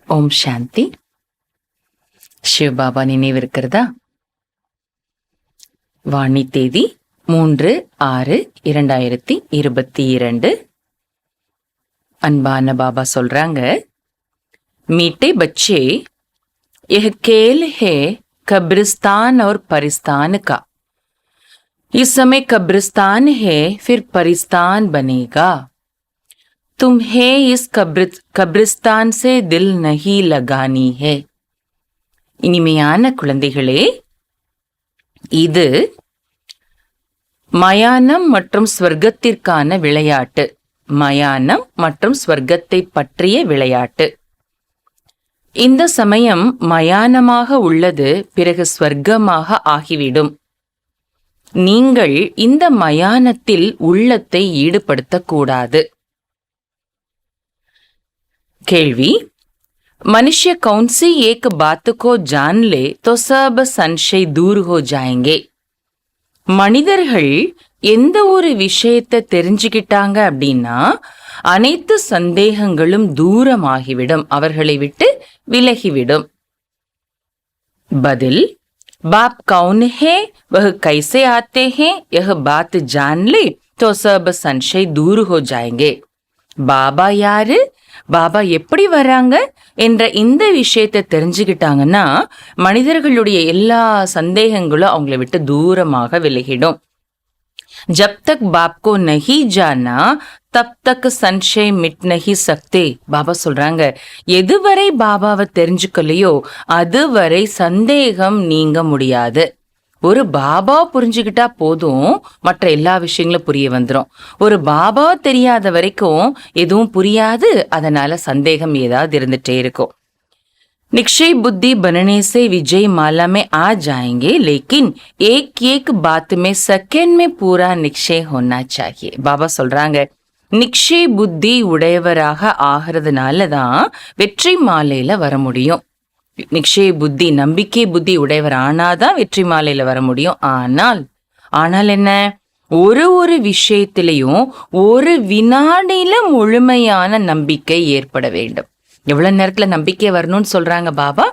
ஓம் சாந்தி. சிவபாபா நினைவிருக்கிறதா? வாணி தேதி 3/6/2022. அன்பான பாபா சொல்றாங்க, மீட்டே बच्चे, यह खेल है कब्रिस्तान और परिस्तान का। इस समय कब्रिस्तान है, फिर परिस्तान बनेगा। तुम्हें इस कब्रिस्तान से दिल नहीं लगानी है। இனிமையான குழந்தைகளே, இது மயானம் மற்றும் ஸ்வர்க்கத்திற்கான விளையாட்டு. மயானம் மற்றும் ஸ்வர்க்கத்தை பற்றிய விளையாட்டு. இந்த சமயம் மயானமாக உள்ளது, பிறகு ஸ்வர்க்கமாக ஆகிவிடும். நீங்கள் இந்த மயானத்தில் உள்ளத்தை ஈடுபடுத்தக்கூடாது. கேள்வி: मनुष्य कौन सी एक बात को जान ले तो सब संशय दूर हो जाएंगे। மனிதர்கள் எந்த ஒரு விஷயத்தை தெரிஞ்சுக்கிட்டாங்க அப்படின்னா அனைத்து சந்தேகங்களும் தூரமாகிவிடும், அவர்களை விட்டு விலகிவிடும். பதில்: बाप कौन है, वह कैसे आते हैं, यह बात जान ले तो सब संशय दूर हो जाएंगे. பாபா யாரு, பாபா எப்படி வராங்க என்ற இந்த விஷயத்தை தெரிஞ்சுக்கிட்டாங்கன்னா மனிதர்களுடைய எல்லா சந்தேகங்களும் அவங்களை விட்டு தூரமாக விலகிடும். जब तक बाप को नहीं जाना तब तक संशय मिट नहीं सकते. பாபா சொல்றாங்க, எதுவரை பாபாவை தெரிஞ்சுக்கலையோ அதுவரை சந்தேகம் நீங்க முடியாது. ஒரு பாபா புரிஞ்சுக்கிட்டா போதும், மற்ற எல்லா விஷயங்களும் புரிய வந்துடும். ஒரு பாபா தெரியாத வரைக்கும் எதுவும் புரியாது, அதனால சந்தேகம் ஏதாவது இருந்துட்டே இருக்கும். निश्चय बुद्धि बनने से विजय माला में आ जाएंगे, लेकिन एक एक बात में सेकंड में पूरा निश्चय होना चाहिए. பாபா சொல்றாங்க, நிச்சய புத்தி உடையவராக ஆகிறதுனால தான் வெற்றி மாலையில வர முடியும். நிச்சய புத்தி, நம்பிக்கை புத்தி உடையவர் ஆனாதான் வெற்றி மாலையில வர முடியும். ஆனால் என்ன, ஒரு விஷயத்திலையும் ஒரு வினாடியில முழுமையான நம்பிக்கை ஏற்பட வேண்டும். எவ்வளவு நேரத்துல நம்பிக்கை வரணும்னு சொல்றாங்க பாபா?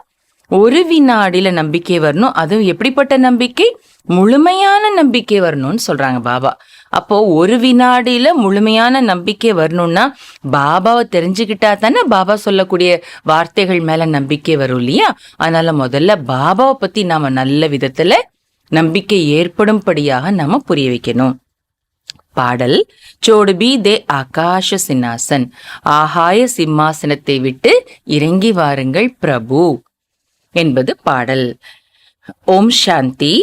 ஒரு வினாடியில நம்பிக்கை வரணும். அதுவும் எப்படிப்பட்ட நம்பிக்கை? முழுமையான நம்பிக்கை வரணும்னு சொல்றாங்க பாபா. அப்போ ஒரு வினாடியில முழுமையான நம்பிக்கை வரணும்னா பாபாவை தெரிஞ்சுக்கிட்டா தானே பாபா சொல்லக்கூடிய வார்த்தைகள் மேல நம்பிக்கை வரும் இல்லையா? அதனால முதல்ல பாபாவை பத்தி நாம நல்ல விதத்துல நம்பிக்கை ஏற்படும்படியாக நாம புரிய வைக்கணும். பாடல்: சோடுபி தே ஆகாஷ சிம்மாசன், ஆகாய சிம்மாசனத்தை விட்டு இறங்கி வாருங்கள் பிரபு என்பது பாடல். ஓம் சாந்தி.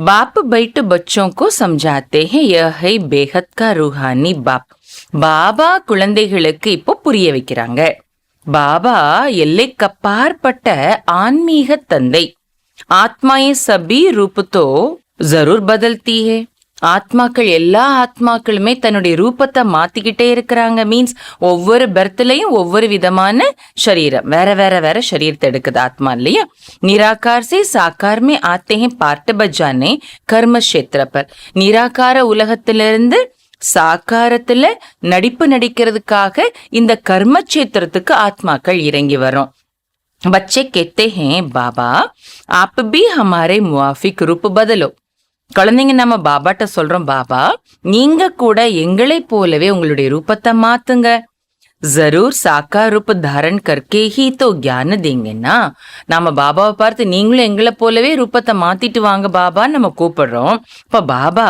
बाप बैठ बच्चों को समझाते हैं, यह है बेहद का रूहानी बाप. பாபா குழந்தைகளுக்கு இப்போ புரிய வைக்கிறாங்க. பாபா எல்லைக்கப்பாற்பட்ட ஆன்மீக தந்தை. ஆத்மாயே சபி ரூப் தோ ஜரூர் பதல்தி ஹே. ஆத்மாக்கள், எல்லா ஆத்மாக்களுமே தன்னுடைய ரூபத்தை மாத்திக்கிட்டே இருக்கிறாங்க. மீன்ஸ் ஒவ்வொரு பர்த்லயும் ஒவ்வொரு விதமான சரீரம், வேற சரீரத்தை எடுக்குது ஆத்மா இல்லையா? நிராகார் சே சாக்கார் மே ஆத்தே ஹே பார்ட் பஜானே கர்ம கஷேத்ர பர். நிராகார உலகத்திலிருந்து சாக்காரத்துல நடிப்பு நடிக்கிறதுக்காக இந்த கர்ம கஷேத்திரத்துக்கு ஆத்மாக்கள் இறங்கி வரும். बच्चे कहते हैं, बाबा आप भी हमारे मुआफिक रूप बदलो. குழந்தைங்க நம்ம பாபாட்ட சொல்றோம், பாபா நீங்க கூட எங்களை போலவே உங்களுடைய ரூபத்தை மாத்துங்க. ஜரூர் சாக்கா ரூப் தாரன் கர்க்கே ஹி தோ ஞான தேங்கன்னா, நாம பாபாவை பார்த்து நீங்களும் எங்களை போலவே ரூபத்தை மாத்திட்டு வாங்க பாபா நம்ம கூப்பிடுறோம். இப்ப பாபா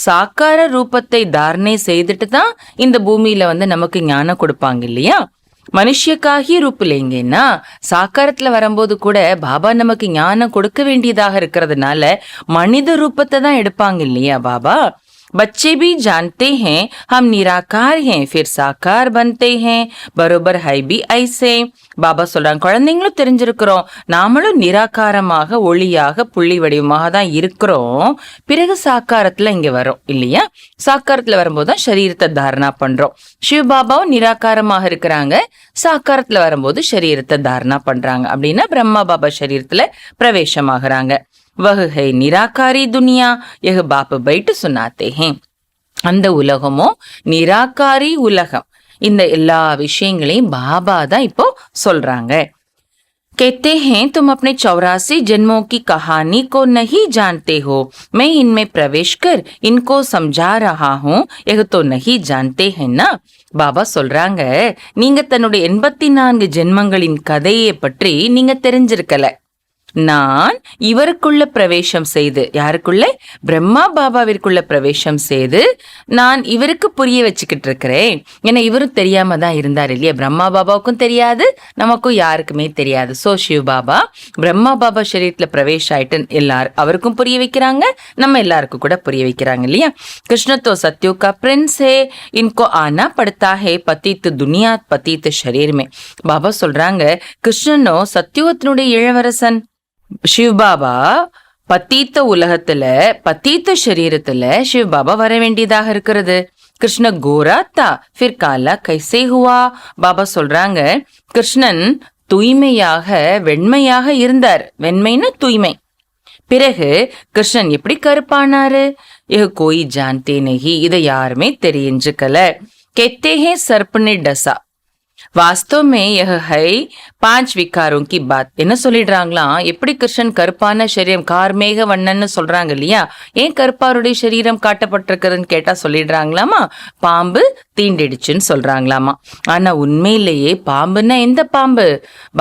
சாக்கார ரூபத்தை தாரணை செய்துட்டு தான் இந்த பூமியில நமக்கு ஞானம் கொடுப்பாங்க இல்லையா? மனுஷக்காகி ரூப் இல்லைங்கன்னா சாக்காரத்துல வரும்போது கூட பாபா நமக்கு ஞானம் கொடுக்க வேண்டியதாக இருக்கிறதுனால மனித ரூபத்தை தான் எடுப்பாங்க இல்லையா பாபா? बच्चे भी जानते हैं हम निराकार हैं, फिर साकार बनते हैं, बरोबर है भी ऐसे. பாபா சொல்றாங்க, குழந்தைங்களும் தெரிஞ்சிருக்கிறோம், நாமளும் நிராகாரமாக ஒளியாக புள்ளி வடிவமாக தான் இருக்கிறோம், பிறகு சாக்காரத்துல இங்க வரும் இல்லையா? சாக்காரத்துல வரும்போது தான் சரீரத்தை தாரணா பண்றோம். சிவ பாபாவும் நிராகாரமாக இருக்கிறாங்க, சாக்காரத்துல வரும்போது சரீரத்தை தாரணா பண்றாங்க. அப்படின்னா பிரம்மா பாபா சரீரத்துல பிரவேசமாகறாங்க. वह है निराकारी दुनिया, यह बाप बैठ सुनाते हैं. அந்த உலகமோ நிராகாரி உலகம். இந்த எல்லா விஷயங்களையும் பாபா தான் இப்போ சொல்றாங்க. कहते हैं तुम अपने 84 जन्मों की कहानी को नहीं जानते हो, मैं इनमें प्रवेश कर इनको समझा रहा हूँ, यह तो नहीं जानते हैं ना. பாபா சொல்றாங்க, நீங்க தன்னுடைய 84 ஜென்மங்களின் கதையை பற்றி நீங்க தெரிஞ்சிருக்கல. நான் இவருக்குள்ள பிரவேசம் செய்து, யாருக்குள்ள? பிரம்மா பாபாவிற்குள்ள பிரவேசம் செய்து நான் இவருக்கு புரிய வச்சுக்கிட்டு இருக்கிறேன். ஏன்னா இவரும் தெரியாம தான் இருந்தார் இல்லையா, பிரம்மா பாபாவுக்கும் தெரியாது, நமக்கும் யாருக்குமே தெரியாது. சோ சிவ பாபா பிரம்மா பாபா சரீரத்துல பிரவேஷ் ஆயிட்டு எல்லாரும் அவருக்கும் புரிய வைக்கிறாங்க, நம்ம எல்லாருக்கும் கூட புரிய வைக்கிறாங்க இல்லையா. கிருஷ்ண तो सत्यो का प्रिंस है, इनको आना पड़ता है पतित दुनिया पतित शरीर में. பாபா சொல்றாங்க, கிருஷ்ணனோ சத்தியுகத்தினுடைய இளவரசன். சிவபாபா பத்தீத்த உலகத்துல பத்தீத்த சரீரத்துல சிவபாபா வர வேண்டியதாக இருக்கிறது. கிருஷ்ண கோரா தா ஃபிர் காலா கைசே ஹுவா. பாபா சொல்றாங்க, கிருஷ்ணன் தூய்மையாக வெண்மையாக இருந்தார். வெண்மைன்னு தூய்மை. பிறகு கிருஷ்ணன் எப்படி கருப்பானாரு? கோய் ஜான்தே நஹி, இதை யாருமே தெரிஞ்சுக்கல. கெத்தே ஹே சர்ப்பனே டசா, वास्तव में यह है 5 विकारों की बात. என்ன சொல்லிடுறாங்களாம், எப்படி கிருஷ்ணன் கருப்பான சரீரம் கார்மேக வண்ணன்னு சொல்றாங்க இல்லையா, ஏன் கருப்பாருடைய சரீரம் காட்டப்பட்டிருக்கிறதுன்னு கேட்டா சொல்லிடுறாங்களாமா, பாம்பு தீண்டிடுச்சுன்னு சொல்றாங்களாமா. ஆனா உண்மையிலேயே பாம்புன்னா எந்த பாம்பு?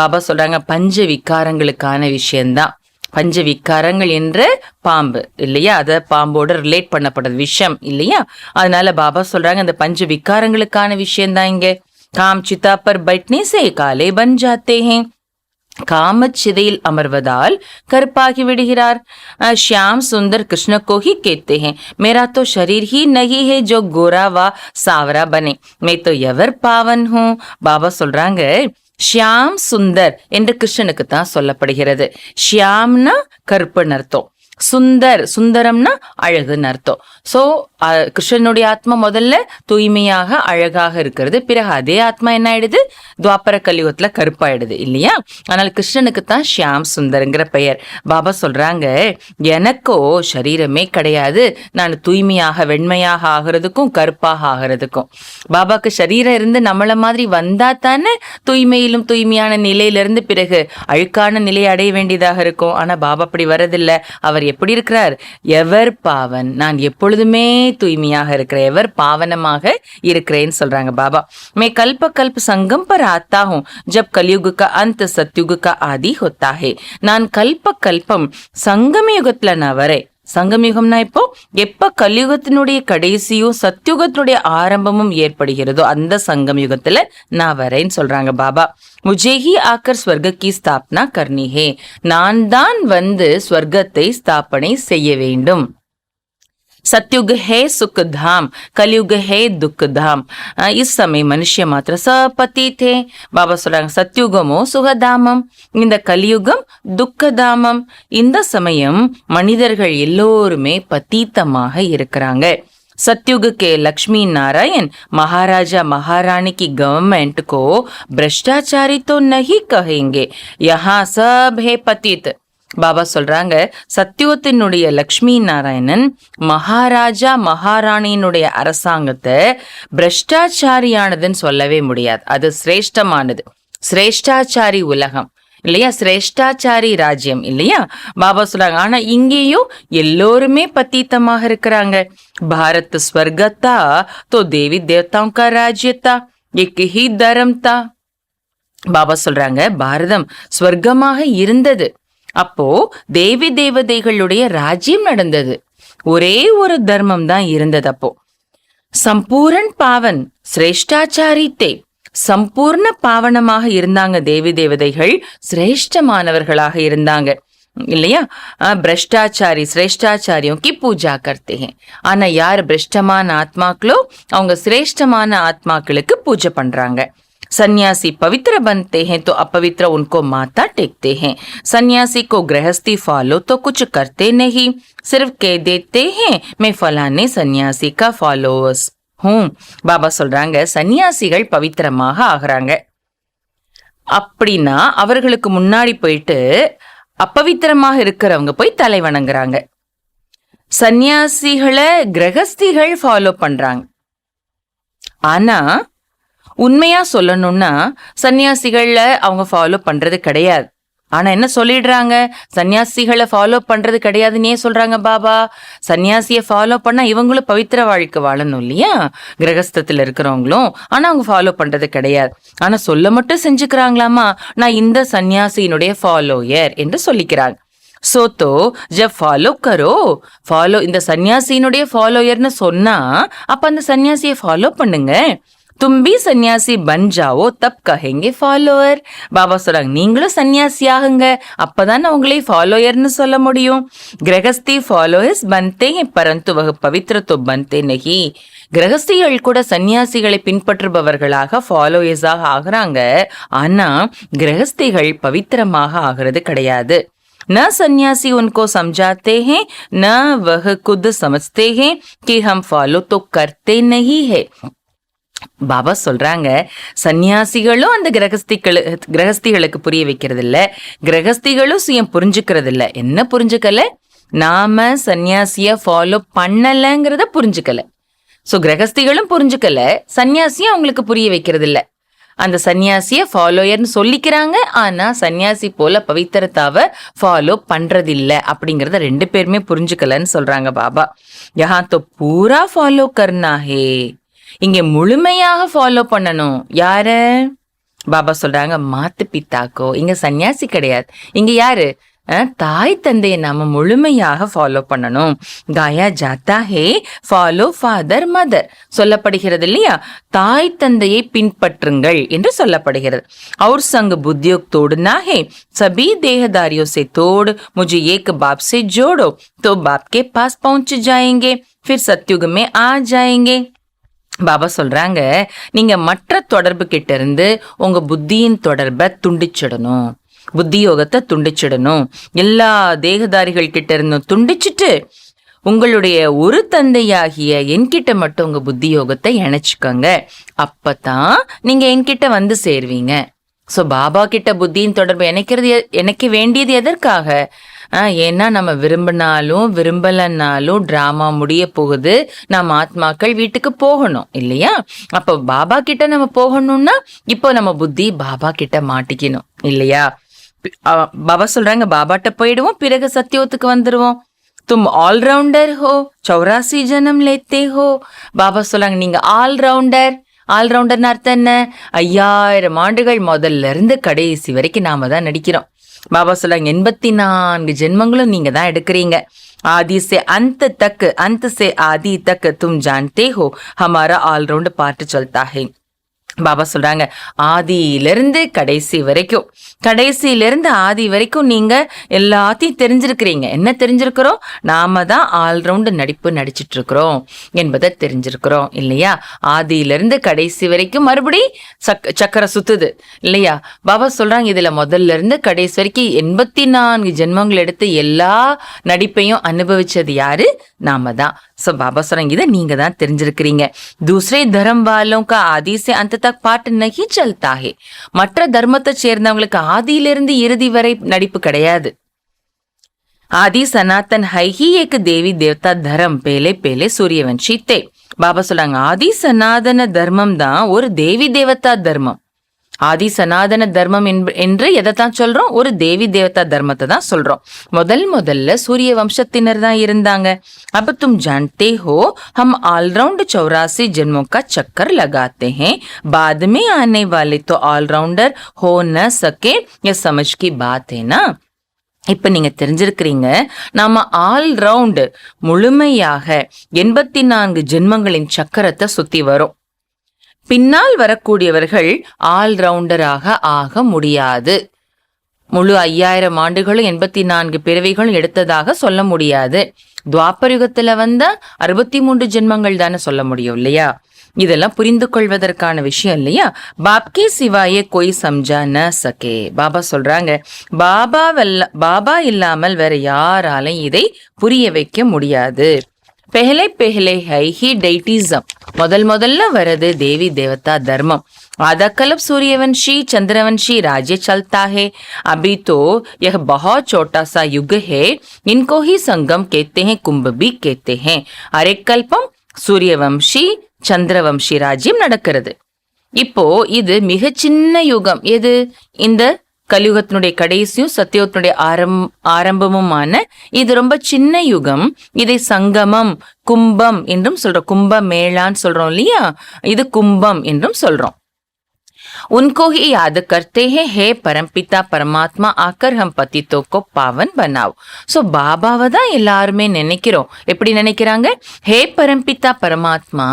பாபா சொல்றாங்க, பஞ்ச விகாரங்களுக்கான விஷயம்தான். பஞ்ச விகாரங்கள் என்ற பாம்பு இல்லையா, அத பாம்போட ரிலேட் பண்ணப்படுறது விஷயம் இல்லையா. அதனால பாபா சொல்றாங்க, அந்த பஞ்ச விகாரங்களுக்கான விஷயம்தான் இங்க. काम चिता पर बैठने से काले बन जाते हैं. காமச்சிதையில் அமர்வதால் கருப்பாகி விடுகிறார். श्याम सुंदर कृष्ण को ही कहते हैं. मेरा तो शरीर ही नहीं है जो गोरा व सावरा बने, मैं तो यवर पावन हूँ. பாபா சொல்றாங்க, ஷியாம் சுந்தர் என்று கிருஷ்ணனுக்கு தான் சொல்லப்படுகிறது. ஷியாம்னா கருப்புன்னு அர்த்தம், சுந்தர் சுந்தரம்னா அழகுன்னு அர்த்தம். சோ கிருஷ்ணனுடைய ஆத்மா முதல்ல தூய்மையாக அழகாக இருக்கிறது. பிறகு அதே ஆத்மா என்ன ஆயிடுது, துவாபர கலியுகத்துல கருப்பாயிடுது இல்லையா. ஆனால் கிருஷ்ணனுக்கு தான் ஷியாம் சுந்தர்ங்கிற பெயர். பாபா சொல்றாங்க, எனக்கோ சரீரமே கிடையாது, நான் தூய்மையாக வெண்மையாக ஆகிறதுக்கும் கருப்பாக ஆகிறதுக்கும். பாபாக்கு சரீரம் இருந்து நம்மள மாதிரி வந்தா தானே தூய்மையிலும் தூய்மையான நிலையிலிருந்து பிறகு அழுக்கான நிலையை அடைய வேண்டியதாக இருக்கும். ஆனா பாபா அப்படி வரதில்லை. அவர் எப்படி இருக்கிறார்? எவர் பாவன், நான் எப்பொழுதுமே தூய்மையாக இருக்கிறேன், எவர் பாவனமாக இருக்கிறேன்னு சொல்றாங்க பாபா. मैं कल्प कल्प संगम पर आता हूँ जब कलयुग का अंत सत्युग का आदि होता है. நான் கல்ப கல்பம் சங்கம யுகத்துல நான் வரேன். சங்கம் யுகம்னா இப்போ எப்ப கலியுகத்தினுடைய கடைசியும் சத்யுகத்தினுடைய ஆரம்பமும் ஏற்படுகிறதோ அந்த சங்கம் யுகத்துல நான் வரேன்னு சொல்றாங்க பாபா. முஜே ஹி ஆக்கர் ஸ்வர்க கி ஸ்தாபனா கர்னி ஹே, நான் தான் வந்து ஸ்வர்க்கத்தை ஸ்தாபனை செய்ய வேண்டும். सत्युग है सुख धाम, कलयुग है दुख धाम. इस समय मनुष्य मात्र सपति थे. பாபா சொல்றாங்க, சத்யுகமோ சுகதாமம், இந்த கலியுகம் துக்கதாமம். இந்த சமயம் மனிதர்கள் எல்லோருமே பத்தீத்தமாக இருக்கிறாங்க. सत्युग के लक्ष्मी नारायण महाराजा महारानी की गवर्नमेंट को भ्रष्टाचारी तो नहीं कहेंगे, यहाँ सब है पतित. பாபா சொல்றாங்க, சத்தியுகத்தினுடைய லக்ஷ்மி நாராயணன் மகாராஜா மகாராணியினுடைய அரசாங்கத்தை பிரஷ்டாச்சாரியானதுன்னு சொல்லவே முடியாது. அது சிரேஷ்டமானது, சிரேஷ்டாச்சாரி உலகம் இல்லையா, சிரேஷ்டாச்சாரி ராஜ்யம் இல்லையா. பாபா சொல்றாங்க, ஆனா இங்கேயும் எல்லோருமே பத்தீத்தமாக இருக்கிறாங்க. பாரத் ஸ்வர்கத்தா தோ தேவி தேவதாओं का राज्य था, एक ही धर्म था. பாபா சொல்றாங்க, பாரதம் ஸ்வர்க்கமாக இருந்தது, அப்போ தேவி தேவதைகளுடைய ராஜ்யம் நடந்தது, ஒரே ஒரு தர்மம் தான் இருந்தது. அப்போ சம்பூர்ண பாவன் சிரேஷ்டாச்சாரி தே, சம்பூர்ண பாவனமாக இருந்தாங்க தேவி தேவதைகள், சிரேஷ்டமானவர்களாக இருந்தாங்க இல்லையா. பிரஷ்டாச்சாரி சிரேஷ்டாச்சாரியோं की पूजा करते हैं. ஆனா யார் பிரஷ்டமான ஆத்மாக்களோ அவங்க சிரேஷ்டமான ஆத்மாக்களுக்கு பூஜை பண்றாங்க. सन्यासी पवित्र बनते हैं तो अपवित्र उनको माथा टेकते हैं. सन्यासी को गृहस्थी फॉलो तो कुछ करते नहीं, सिर्फ कह देते हैं मैं फलाने सन्यासी का फॉलोअर्स हूँ. பாபா சொல்றாங்க, சன்னியாசிகள் பவித்திரமாக ஆகிறாங்க. அப்படின்னா அவர்களுக்கு முன்னாடி போயிட்டு அப்பவித்திரமாக இருக்கிறவங்க போய் தலை வணங்குறாங்க. சன்னியாசிகளை கிரகஸ்திகள் ஃபாலோ பண்றாங்க. ஆனா உண்மையா சொல்லணும்னா சன்னியாசிகள்ல அவங்க ஃபாலோ பண்றது கிடையாது. ஆனா என்ன சொல்லிடுறாங்க, சன்னியாசிகளை ஃபாலோ பண்றது கிடையாதுன்னே சொல்றாங்க பாபா. சன்னியாசியை ஃபாலோ பண்ணா இவங்களும் பவித்திர வாழ்க்கை வாழணும் இல்லையா, கிரகஸ்தத்துல இருக்கிறவங்களும். ஆனா அவங்க ஃபாலோ பண்றது கிடையாது. ஆனா சொல்ல மட்டும் செஞ்சுக்கிறாங்களாமா, நான் இந்த சன்னியாசியினுடைய ஃபாலோயர் என்று சொல்லிக்கிறாங்க. சோத்தோ ஜப் ஃபாலோ கரோ, ஃபாலோ இந்த சன்னியாசியினுடைய ஃபாலோயர்னு சொன்னா அப்ப அந்த சன்னியாசியை ஃபாலோ பண்ணுங்க. தும்பி சன்னியாசி பன் ஜாவோ தப் கஹெங்கே ஃபாலோவர். பாபா சொல்றாங்க, நீங்களும் சன்னியாசி ஆகுங்க, அப்பதான் உங்களே ஃபாலோயர்னு சொல்ல முடியும். கிரகஸ்தி ஃபாலோயர்ஸ் பன்தே பரந்து வகு பவித்ர தோ பன்தே நகி. கிரகஸ்திகள் கூட சன்னியாசிகளை பின்பற்றுபவர்களாக ஃபாலோயர்ஸாக ஆகுறாங்க. ஆனா கிரகஸ்திகள் பவித்திரமாக ஆகிறது கிடையாது. न सन्यासी उनको समझाते हैं न वह खुद समझते हैं कि हम फॉलो तो करते नहीं है. பாபா சொல்றாங்க, சன்னியாசிகளும் அந்த கிரகஸ்திகளுக்கு புரிய வைக்கிறது இல்ல, கிரகஸ்திகளும் சுயம் புரிஞ்சுக்கிறது இல்ல. என்ன புரிஞ்சுக்கல, நாம சன்னியாசிய ஃபாலோ பண்ணலங்கிறத புரிஞ்சுக்கல. சோ கிரகஸ்திகளும் புரிஞ்சுக்கல, சன்னியாசியும் அவங்களுக்கு புரிய வைக்கிறது இல்ல. அந்த சன்னியாசிய ஃபாலோயர்னு சொல்லிக்கிறாங்க, ஆனா சன்னியாசி போல பவித்திரத்தாவை ஃபாலோ பண்றதில்ல அப்படிங்கறத ரெண்டு பேருமே புரிஞ்சுக்கலன்னு சொல்றாங்க பாபா. யஹா தோ பூரா ஃபாலோ கர்னா ஹே, இங்க முழுமையாக ஃபாலோ பண்ணணும். யார? பாபா சொல்றாங்க, மாத்து பித்தாக்கோ. இங்க சன்னியாசி கிடையாது, இங்க யாரு? தாய் தந்தையை நாம முழுமையாக ஃபாலோ பண்ணணும். காயா ஜாத்தா ஹே ஃபாலோ ஃபாதர் மதர் சொல்லப்படுகிறது இல்லையா, தாய் தந்தையை பின்பற்றுங்கள் என்று சொல்லப்படுகிறது. और संग बुद्धियोग तोड़ना है, सभी देहदारियों से तोड़, मुझे एक बाप से जोड़ो तो बाप के पास पहुंच जाएंगे, फिर सतयुग में आ जाएंगे. பாபா சொல்றாங்க, நீங்க மற்ற தொடர்பு கிட்ட இருந்து உங்க புத்தியின் தொடர்பை துண்டிச்சிடணும், புத்தி யோகத்தை துண்டிச்சிடணும். எல்லா தேகதாரிகள் கிட்ட இருந்தும் துண்டிச்சுட்டு உங்களுடைய ஒரு தந்தையாகிய என்கிட்ட மட்டும் உங்க புத்தி யோகத்தை இணைச்சுக்கோங்க. அப்பதான் நீங்க என்கிட்ட வந்து சேருவீங்க. சோ பாபா கிட்ட புத்தியின் தொடர்பு இணைக்க வேண்டியது எதற்காக? ஏன்னா நம்ம விரும்பினாலும் விரும்பலன்னாலும் டிராமா முடிய போகுது, நம்ம ஆத்மாக்கள் வீட்டுக்கு போகணும் இல்லையா. அப்ப பாபா கிட்ட நம்ம போகணும்னா இப்போ நம்ம புத்தி பாபா கிட்ட மாட்டிக்கணும் இல்லையா. பாபா சொல்றாங்க, பாபாட்ட போயிடுவோம், பிறகு சத்தியோத்துக்கு வந்துருவோம். தும் ஆல்ரவுண்டர் ஹோ, 84 ஜனம் லேத்தே ஹோ. பாபா சொல்றாங்க, நீங்க ஆல்ரவுண்டர். ஆல்ரவுண்டர்னு அர்த்தம் என்ன? 5000 ஆண்டுகள் முதல்ல இருந்து கடைசி வரைக்கும் நாம தான் நடிக்கிறோம். பாபா சொல்றாங்க, 84 ஜென்மங்களும் நீங்க தான் எடுக்கிறீங்க. आदि से अंत तक, अंत से आदि तक तुम जानते हो हमारा ऑलराउंड पार्ट चलता है. பாபா சொல்றாங்க, ஆதியிலிருந்து கடைசி வரைக்கும், கடைசியிலிருந்து ஆதி வரைக்கும் நீங்க எல்லாத்தையும் தெரிஞ்சிருக்கிறீங்க. என்ன தெரிஞ்சிருக்கிறோம்? நாம தான் ஆல்ரவுண்ட் நடிப்பு நடிச்சிட்டு இருக்கிறோம் என்பதை தெரிஞ்சிருக்கிறோம் இல்லையா. ஆதியிலிருந்து கடைசி வரைக்கும் மறுபடி சக்கரை சுத்துது இல்லையா. பாபா சொல்றாங்க, இதுல முதல்ல இருந்து கடைசி வரைக்கும் 84 ஜென்மங்கள் எடுத்து எல்லா நடிப்பையும் அனுபவிச்சது யாரு? நாம தான். சோ பாபா சொல்றாங்க, இதை நீங்க தான் தெரிஞ்சிருக்கிறீங்க. दूसरे धर्म वालों का आदि से अंत तक पाठ नहीं चलता है. மற்ற தர்மத்தை சேர்ந்தவங்களுக்கு ஆதியிலிருந்து இறுதி வரை நடிப்பு கிடையாது. आदि सनातन है ही एक देवी देवता धर्म, पहले पहले सूर्यवंशी थे. பாபா சொல்றாங்க, ஆதி சனாதன தர்மம் தான் ஒரு தேவி தேவதா தர்மம். ஆதி சனாதன தர்மம் என்று எதைத்தான் சொல்றோம்? ஒரு தேவி தேவதா தர்மத்தை தான் சொல்றோம். முதல்ல சூரிய வம்சத்தினர் தான் இருந்தாங்க. अब तुम जानते हो हम ऑलराउंड 84 जन्मों का चक्कर लगाते हैं, बाद में आने वाले तो ऑलराउंडर हो न सके, ये समझ की बात है ना. இப்ப நீங்க தெரிஞ்சிருக்கிறீங்க, நாம ஆல்ரவுண்ட் முழுமையாக 84 ஜென்மங்களின் சக்கரத்தை சுத்தி வரும். பின்னால் வரக்கூடியவர்கள் ஆல்ரவுண்டராக ஆக முடியாது. முழு 5000 ஆண்டுகளும் 84 பிறவிகளும் எடுத்ததாக சொல்ல முடியாது. துவாபரயுகத்துல வந்தா 63 ஜென்மங்கள் தானே சொல்ல முடியும் இல்லையா. இதெல்லாம் புரிந்து கொள்வதற்கான விஷயம் இல்லையா. பாப்கே சிவாயே கோய் சம்ஜா ந சகே. பாபா சொல்றாங்க, பாபா இல்லாமல் வேற யாராலும் இதை புரிய வைக்க முடியாது. पहले पहले है ही डेटिज्म, முதல்ல வரது தேவி தேவதா தர்மம். आधा कल्प सूर्यवंशी चंद्रवंशी राज्य चलता है. अभी तो यह बहुत छोटा सा युग है, इनको ही संगम कहते हैं, कुंभ भी कहते हैं. अरे कल्पम சூரியவம்சி சந்திரவம்சி ராஜ்யம் நடக்கிறது. இப்போ இது மிக சின்ன யுகம். எது? இந்த கலியுகத்தினுடைய கடைசியும் சத்தியுகத்தினுடைய ஆரம்பமுமான இது ரொம்ப சின்ன யுகம். இதை சங்கமம், கும்பம் என்றும் சொல்றோம். கும்ப மேளான்னு சொல்றோம் இல்லையா, இது கும்பம் என்றும் சொல்றோம். उनको ही याद करते हैं, हे परमपिता परमात्मा आकर हम पतितों को पावन बनाओ. சோ பாபாவை தான் எல்லாருமே நினைக்கிறோம். எப்படி நினைக்கிறாங்க? ஹே பரம்பிதா பரமாத்மா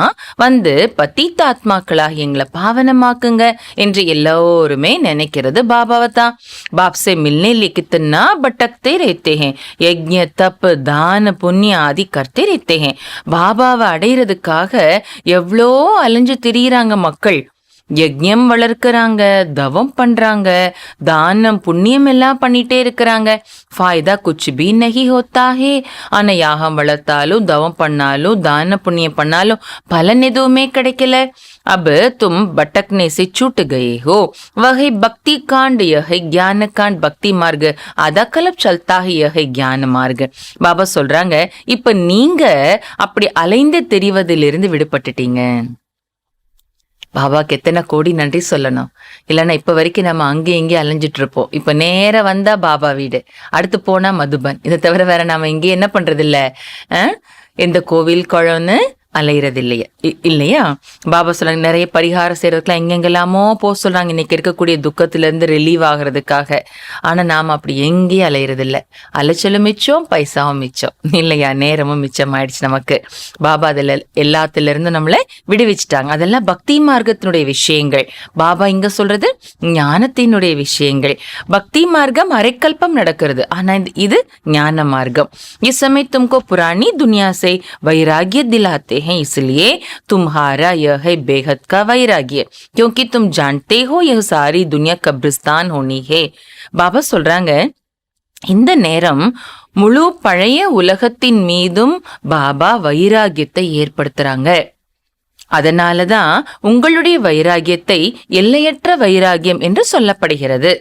வந்து பத்தித்தாத்மாக்களாக எங்களை பாவனமாக்குங்க என்று எல்லோருமே நினைக்கிறது பாபாவை தான். बाप से मिलने लिए कितना भटकते रहते हैं, यज्ञ तप दान पुण्य आदि करते रहते हैं. பாபாவை அடையிறதுக்காக எவ்வளோ அலைஞ்சு திரியிறாங்க மக்கள். யஜ்ஞம் வளர்க்கறாங்க, தவம் பண்றாங்க, தானம் புண்ணியம் எல்லாம் பண்ணிட்டே இருக்கிறாங்க. ஃபாய்தா குச் பி நஹி ஹோத்தா ஹே. ஆனா யாகம் வளர்த்தாலும் தவம் பண்ணாலும் தான புண்ணியம் பண்ணாலும் பலன் எதுவுமே கிடைக்கல. अब तुम भटकने से छूट गए हो, वह भक्ति कांड, यह ज्ञान कांड. பக்தி மார்க் அத கலப் சல்தா यह ज्ञान மார்க். பாபா சொல்றாங்க, இப்ப நீங்க அப்படி அலைந்து தெரிவதிலிருந்து விடுபட்டுட்டீங்க. பாபாக்கு எத்தனை கோடி நன்றி சொல்லணும். இல்லைன்னா இப்ப வரைக்கும் நம்ம அங்கே இங்கே அலைஞ்சிட்டு இருப்போம். இப்ப நேரம் வந்தா பாபா வீடு, அடுத்து போனா மதுபன். இதை தவிர வேற நாம இங்கே என்ன பண்றது இல்ல, எந்த கோவில் குழந்தை அலையிறது இல்லையா. பாபா சொல்றாங்க, நிறைய பரிகாரம் செய்யறதுக்குலாம் எங்கெங்கெல்லாமோ போக சொல்றாங்க இன்னைக்கு இருக்கக்கூடிய துக்கத்துல இருந்து ரிலீவ் ஆகிறதுக்காக. ஆனா நாம அப்படி எங்கேயும் அலையிறது இல்லை. அலைச்சலும் மிச்சம், பைசாவும் மிச்சம் இல்லையா, நேரமும் மிச்சம் ஆயிடுச்சு நமக்கு. பாபா அதுல எல்லாத்துல இருந்து நம்மளை விடுவிச்சுட்டாங்க. அதெல்லாம் பக்தி மார்க்கத்தினுடைய விஷயங்கள். பாபா இங்க சொல்றது ஞானத்தினுடைய விஷயங்கள். பக்தி மார்க்கம் அரைக்கல்பம் நடக்கிறது, ஆனா இது ஞான மார்க்கம். इस समय तुमको पुरानी दुनिया से वैराग्य दिलाते हैं, इसलिए तुम्हारा यह है बेहद का वैराग्य, क्योंकि तुम जानते हो यह सारी दुनिया कब्रिस्तान होनी है. பாபா சொல்றாங்க, இந்த நேரம் முழு பழைய உலகத்தின் மீதும் பாபா வைராகியத்தை ஏற்படுத்துறாங்க. அதனாலதான் உங்களுடைய வைராகியத்தை எல்லையற்ற வைராகியம் என்று சொல்லப்படுகிறது.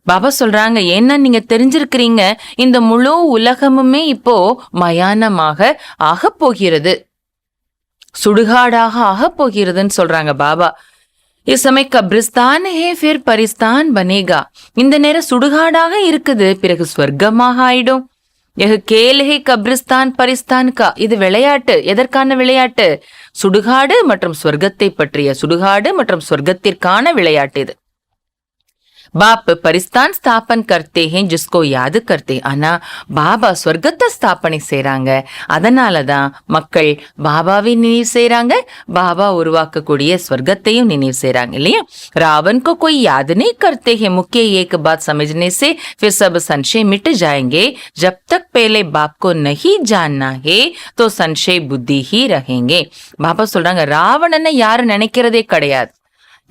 பாபா சொல்றாங்க, ஏன்னா நீங்க தெரிஞ்சிருக்கிறீங்க இந்த முழு உலகமுமே இப்போ மயானமாக ஆக போகிறது, சுடுகாடாக ஆக போகிறதுன்னு சொல்றாங்க பாபா. इस समय कब्रिस्तान है, फिर परिस्तान बनेगा. இந்த நேரம் சுடுகாடாக இருக்குது, பிறகு ஸ்வர்க்கமாக ஆயிடும். यह खेल है कब्रिस्तान परिस्तान का. இது விளையாட்டு. எதற்கான விளையாட்டு? சுடுகாடு மற்றும் ஸ்வர்க்கத்தை பற்றிய, சுடுகாடு மற்றும் ஸ்வர்க்கத்திற்கான விளையாட்டு இது. बाप परिस्तान स्थापन करते हैं जिसको याद करते. ஆனா பாபா ஸ்வர்க்கத்தை ஸ்தாபனை செய்யறாங்க. அதனாலதான் மக்கள் பாபாவை நினைவு செய்யறாங்க, பாபா உருவாக்கக்கூடிய ஸ்வர்க்கத்தையும் நினைவு செய்யறாங்க இல்லையா. रावण को कोई याद नहीं करते हैं, मुख्य एक बात समझने से फिर सब संशय मिट जाएंगे. जब तक पहले बाप को नहीं जानना है तो संशय बुद्धि ही रहेंगे. பாபா சொல்றாங்க, ராவணனை யாரும் நினைக்கிறதே கிடையாது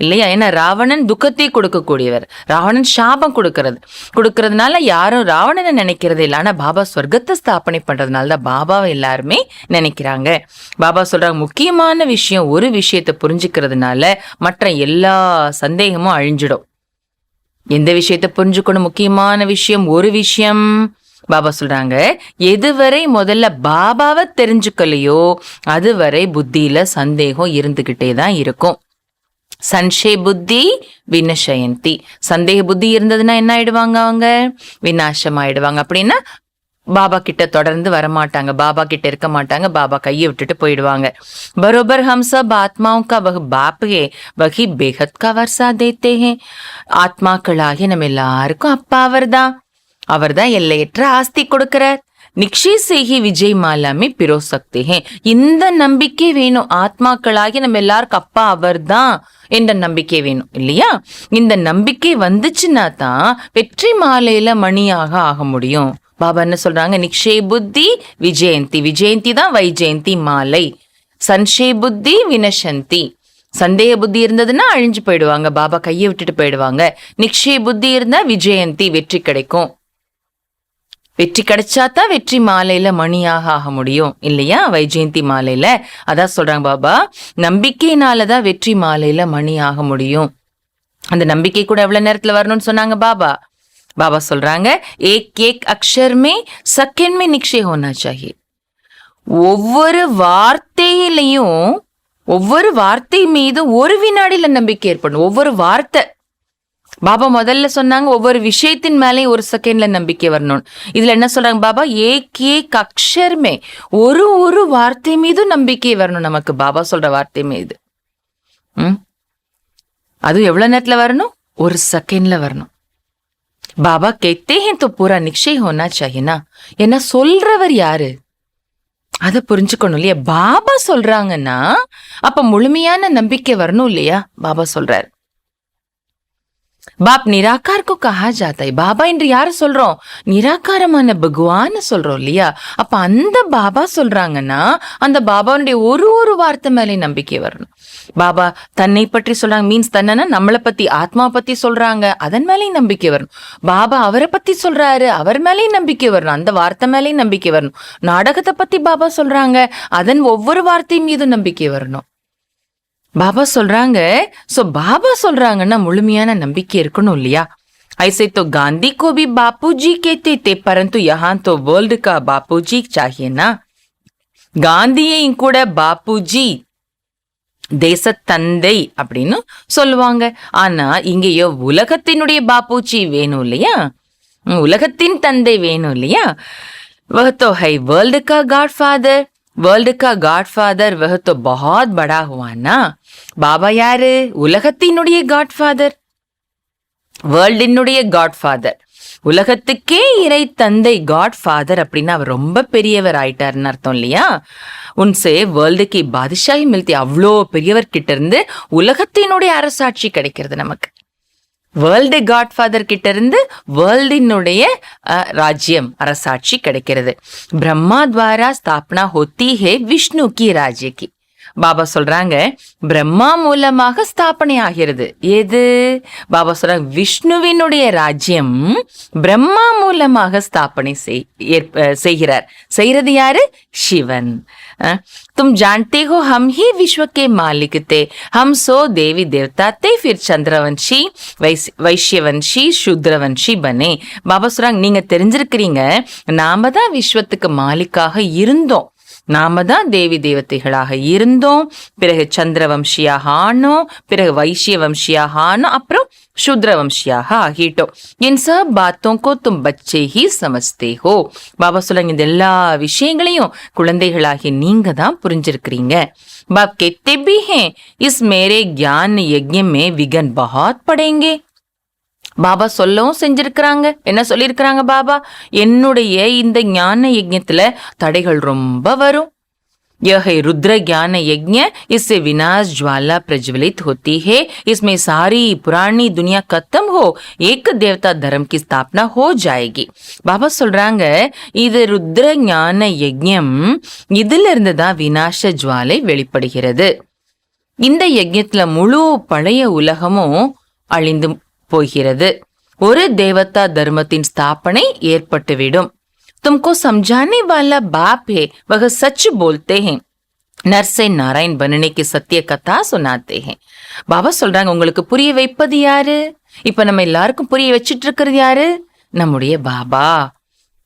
இல்லையா. ஏன்னா ராவணன் துக்கத்தை கொடுக்கக்கூடியவர், ராவணன் சாபம் கொடுக்கறதுனால யாரும் ராவணனை நினைக்கிறதே இல்லை. ஆனா பாபா ஸ்வர்க்கத்தை ஸ்தாபனை பண்றதுனால தான் பாபாவை எல்லாருமே நினைக்கிறாங்க. பாபா சொல்றாங்க, முக்கியமான விஷயம் ஒரு விஷயத்தை புரிஞ்சுக்கிறதுனால மற்ற எல்லா சந்தேகமும் அழிஞ்சிடும். எந்த விஷயத்தை புரிஞ்சுக்கணும்? முக்கியமான விஷயம் ஒரு விஷயம். பாபா சொல்றாங்க, எதுவரை முதல்ல பாபாவை தெரிஞ்சுக்கலையோ அதுவரை புத்தியில சந்தேகம் இருந்துகிட்டே தான் இருக்கும். சன்ஷே புத்தி வினஷயந்தி. சந்தேக புத்தி இருந்ததுன்னா என்ன ஆயிடுவாங்க? அவங்க விநாசம் ஆயிடுவாங்க. அப்படின்னா பாபா கிட்ட தொடர்ந்து வரமாட்டாங்க, பாபா கிட்ட இருக்க மாட்டாங்க, பாபா கையை விட்டுட்டு போயிடுவாங்க. बरोबर हम सब आत्माओं का वह बाप है, वही बेहद का वर्षा देते हैं. ஆத்மாக்களாகிய நம்ம எல்லாருக்கும் அப்பா அவர்தான் எல்லையற்ற ஆஸ்தி கொடுக்கிறார். நிக்ஷி சேகி விஜய் மாலாமே பிரோ சக்தி ஹே. இந்த நம்பிக்கை வேணும். ஆத்மாக்களாகி நம்ம எல்லாருக்கும் அப்பா அவர்தான் என்ற நம்பிக்கை வேணும் இல்லையா. இந்த நம்பிக்கை வந்துச்சுன்னா தான் வெற்றி மாலையில மணியாக ஆக முடியும். பாபா என்ன சொல்றாங்க? நிக்ஷே புத்தி விஜயந்தி. விஜயந்தி தான் வைஜெயந்தி மாலை. சன்ஷே புத்தி வினசந்தி. சந்தேக புத்தி இருந்ததுன்னா அழிஞ்சு போயிடுவாங்க, பாபா கையை விட்டுட்டு போயிடுவாங்க. நிக்ஷே புத்தி இருந்தா விஜயந்தி, வெற்றி கிடைக்கும். வெற்றி கிடைச்சாதான் வெற்றி மாலையில மணியாக ஆக முடியும் இல்லையா, வைஜெயந்தி மாலையில. அதான் சொல்றாங்க பாபா, நம்பிக்கையினாலதான் வெற்றி மாலையில மணி ஆக முடியும். அந்த நம்பிக்கை கூட எவ்வளவு நேரத்துல வரணும்னு சொன்னாங்க பாபா. பாபா சொல்றாங்க, ஏக் ஏக் அக்ஷர்மே செகண்ட் நிக்ஷே ஹோனா சாஹியே. ஒவ்வொரு வார்த்தையிலையும், ஒவ்வொரு வார்த்தை மீது ஒரு வினாடியில நம்பிக்கை ஏற்படணும். ஒவ்வொரு வார்த்தை பாபா முதல்ல சொன்னாங்க ஒவ்வொரு விஷயத்தின் மேலேயும் ஒரு செகண்ட்ல நம்பிக்கை வரணும். இதுல என்ன சொல்றாங்க பாபா, ஏக் அக்ஷர்மே, ஒரு வார்த்தை மீதும் நம்பிக்கை வரணும் நமக்கு. பாபா சொல்ற வார்த்தை மீது அதுவும் எவ்வளவு நேரத்துல வரணும்? ஒரு செகண்ட்ல வரணும். பாபா கேத்தே ஹே தோ பூரா நிச்சய ஹோனா சாஹினா. என்ன சொல்றவர் யாரு அத புரிஞ்சுக்கணும் இல்லையா? பாபா சொல்றாங்கன்னா அப்ப முழுமையான நம்பிக்கை வரணும் இல்லையா? பாபா சொல்றாரு பாப் நிராகார் கோ கஹா ஜாதா ஹை. பாபா என்று யார சொல்றோம்? நிராகாரமான பகவான் சொல்றோம் இல்லையா? அப்ப அந்த பாபா சொல்றாங்கன்னா அந்த பாபாவுடைய ஒரு வார்த்தை மேலே நம்பிக்கை வரணும். பாபா தன்னை பற்றி சொல்றாங்க, மீன்ஸ் தன்னா நம்மளை பத்தி, ஆத்மா பத்தி சொல்றாங்க, அதன் மேலேயும் நம்பிக்கை வரணும். பாபா அவரை பத்தி சொல்றாரு, அவர் மேலேயும் நம்பிக்கை வரணும், அந்த வார்த்தை மேலேயும் நம்பிக்கை வரணும். நாடகத்தை பத்தி பாபா சொல்றாங்க, அதன் ஒவ்வொரு வார்த்தை மீதும் நம்பிக்கை வரணும். பாபா சொல்றாங்க. சோ பாபா சொல்றாங்கன்னா முழுமையான நம்பிக்கை இருக்கணும் இல்லையா? ऐसे तो गांधी को भी बापूजी कहते थे, परंतु यहाँ तो वर्ल्ड का बापूजी चाहिए ना. காந்தியையும் கூட பாப்புஜி, தேச தந்தை அப்படின்னு சொல்லுவாங்க. ஆனா இங்கேயோ உலகத்தினுடைய பாப்பூஜி வேணும் இல்லையா? உலகத்தின் தந்தை வேணும் இல்லையா? वह तो है वर्ल्ड का गॉडफादर. वर्ल्ड का गॉडफादर वह तो बहुत बड़ा हुआ ना. பாபா யாரு? உலகத்தினுடைய காட்ஃபாதர், வேர்ல்டினுடைய காட்ஃபாதர், உலகத்துக்கே இறை தந்தை காட்ஃபாதர் அப்படின்னா அவர் ரொம்ப பெரியவர் ஆயிட்டாருன்னு அர்த்தம் இல்லையா? உன்சே வேர்ல்டுக்கு பாதிஷாஹி மில்தி. அவ்வளோ பெரியவர் கிட்ட இருந்து உலகத்தினுடைய அரசாட்சி கிடைக்கிறது நமக்கு. வேர்ல்டு காட்ஃபாதர் கிட்ட இருந்து வேர்ல்டினுடைய ராஜ்யம், அரசாட்சி கிடைக்கிறது. பிரம்மா துவாரா ஸ்தாபனா ஹோத்தி ஹே விஷ்ணு கி ராஜ்ய கி. பாபா சொல்றாங்க பிரம்மா மூலமாக ஸ்தாபனை ஆகிறது. எது? பாபா சொல்றாங்க விஷ்ணுவினுடைய ராஜ்யம் பிரம்மா மூலமாக ஸ்தாபனை செய்கிறார். செய்யறது யாரு? சிவன். तुम जानते हो हम ही विश्व के मालिक थे, हम 100 देवी देवता थे, फिर चंद्रवंशी, வைஷ்யவன்ஷி, சூத்ரவன்ஷி பனே. பாபா சொல்றாங்க நீங்க தெரிஞ்சிருக்கிறீங்க, நாம தான் விஸ்வத்துக்கு மாலிக்காக இருந்தோம், நாம தான் தேவி தேவதைகளாக இருந்தோம், பிறகு சந்திரவம்சியாக ஆனோம், பிறகு வைஷ்ய வம்சியாக ஆனோம், அப்புறம் சூத்ரவம்சியாக ஆகிட்டோம். என் சப் பாத்தோம் கோ தும் பச்சே ஹி சமஸ்தே ஹோ. பாபா சொல்லுங்க இந்த எல்லா விஷயங்களையும் குழந்தைகளாகி நீங்க தான் புரிஞ்சிருக்கிறீங்க. बाप कहते भी हैं इस मेरे ज्ञान यज्ञ में विघ्न बहुत पड़ेंगे. பாபா சொல்லவும் செஞ்சிருக்கிறாங்க. என்ன சொல்லியிருக்கிறாங்க பாபா? என்னுடைய இந்த ஞான யஜ்ஞத்துல தடைகள் ரொம்ப வரும். यह है रुद्र ज्ञान यज्ञ, इससे विनाश ज्वाला प्रज्वलित होती है, इसमें सारी पुरानी दुनिया खत्म हो, एक देवता धर्म की स्थापना हो जाएगी. பாபா சொல்றாங்க இது ருத்ர ஞான யஜ்ஞம், இதுல இருந்துதான் விநாச ஜுவாலை வெளிப்படுகிறது. இந்த யஜ்ஞத்துல முழு பழைய உலகமும் அழிந்து போகிறது, ஒரு தேவதா தர்மத்தின் ஸ்தாபனை ஏற்பட்டுவிடும். तुमको समझाने वाला बाप है, वह सच बोलते हैं, नर से नारायण बनने की सत्य कथा सुनाते हैं. பாபா சொல்றாங்க உங்களுக்கு புரிய வைப்பது யாரு? இப்ப நம்ம எல்லாருக்கும் புரிய வச்சிட்டு இருக்கிறது யாரு? நம்முடைய பாபா.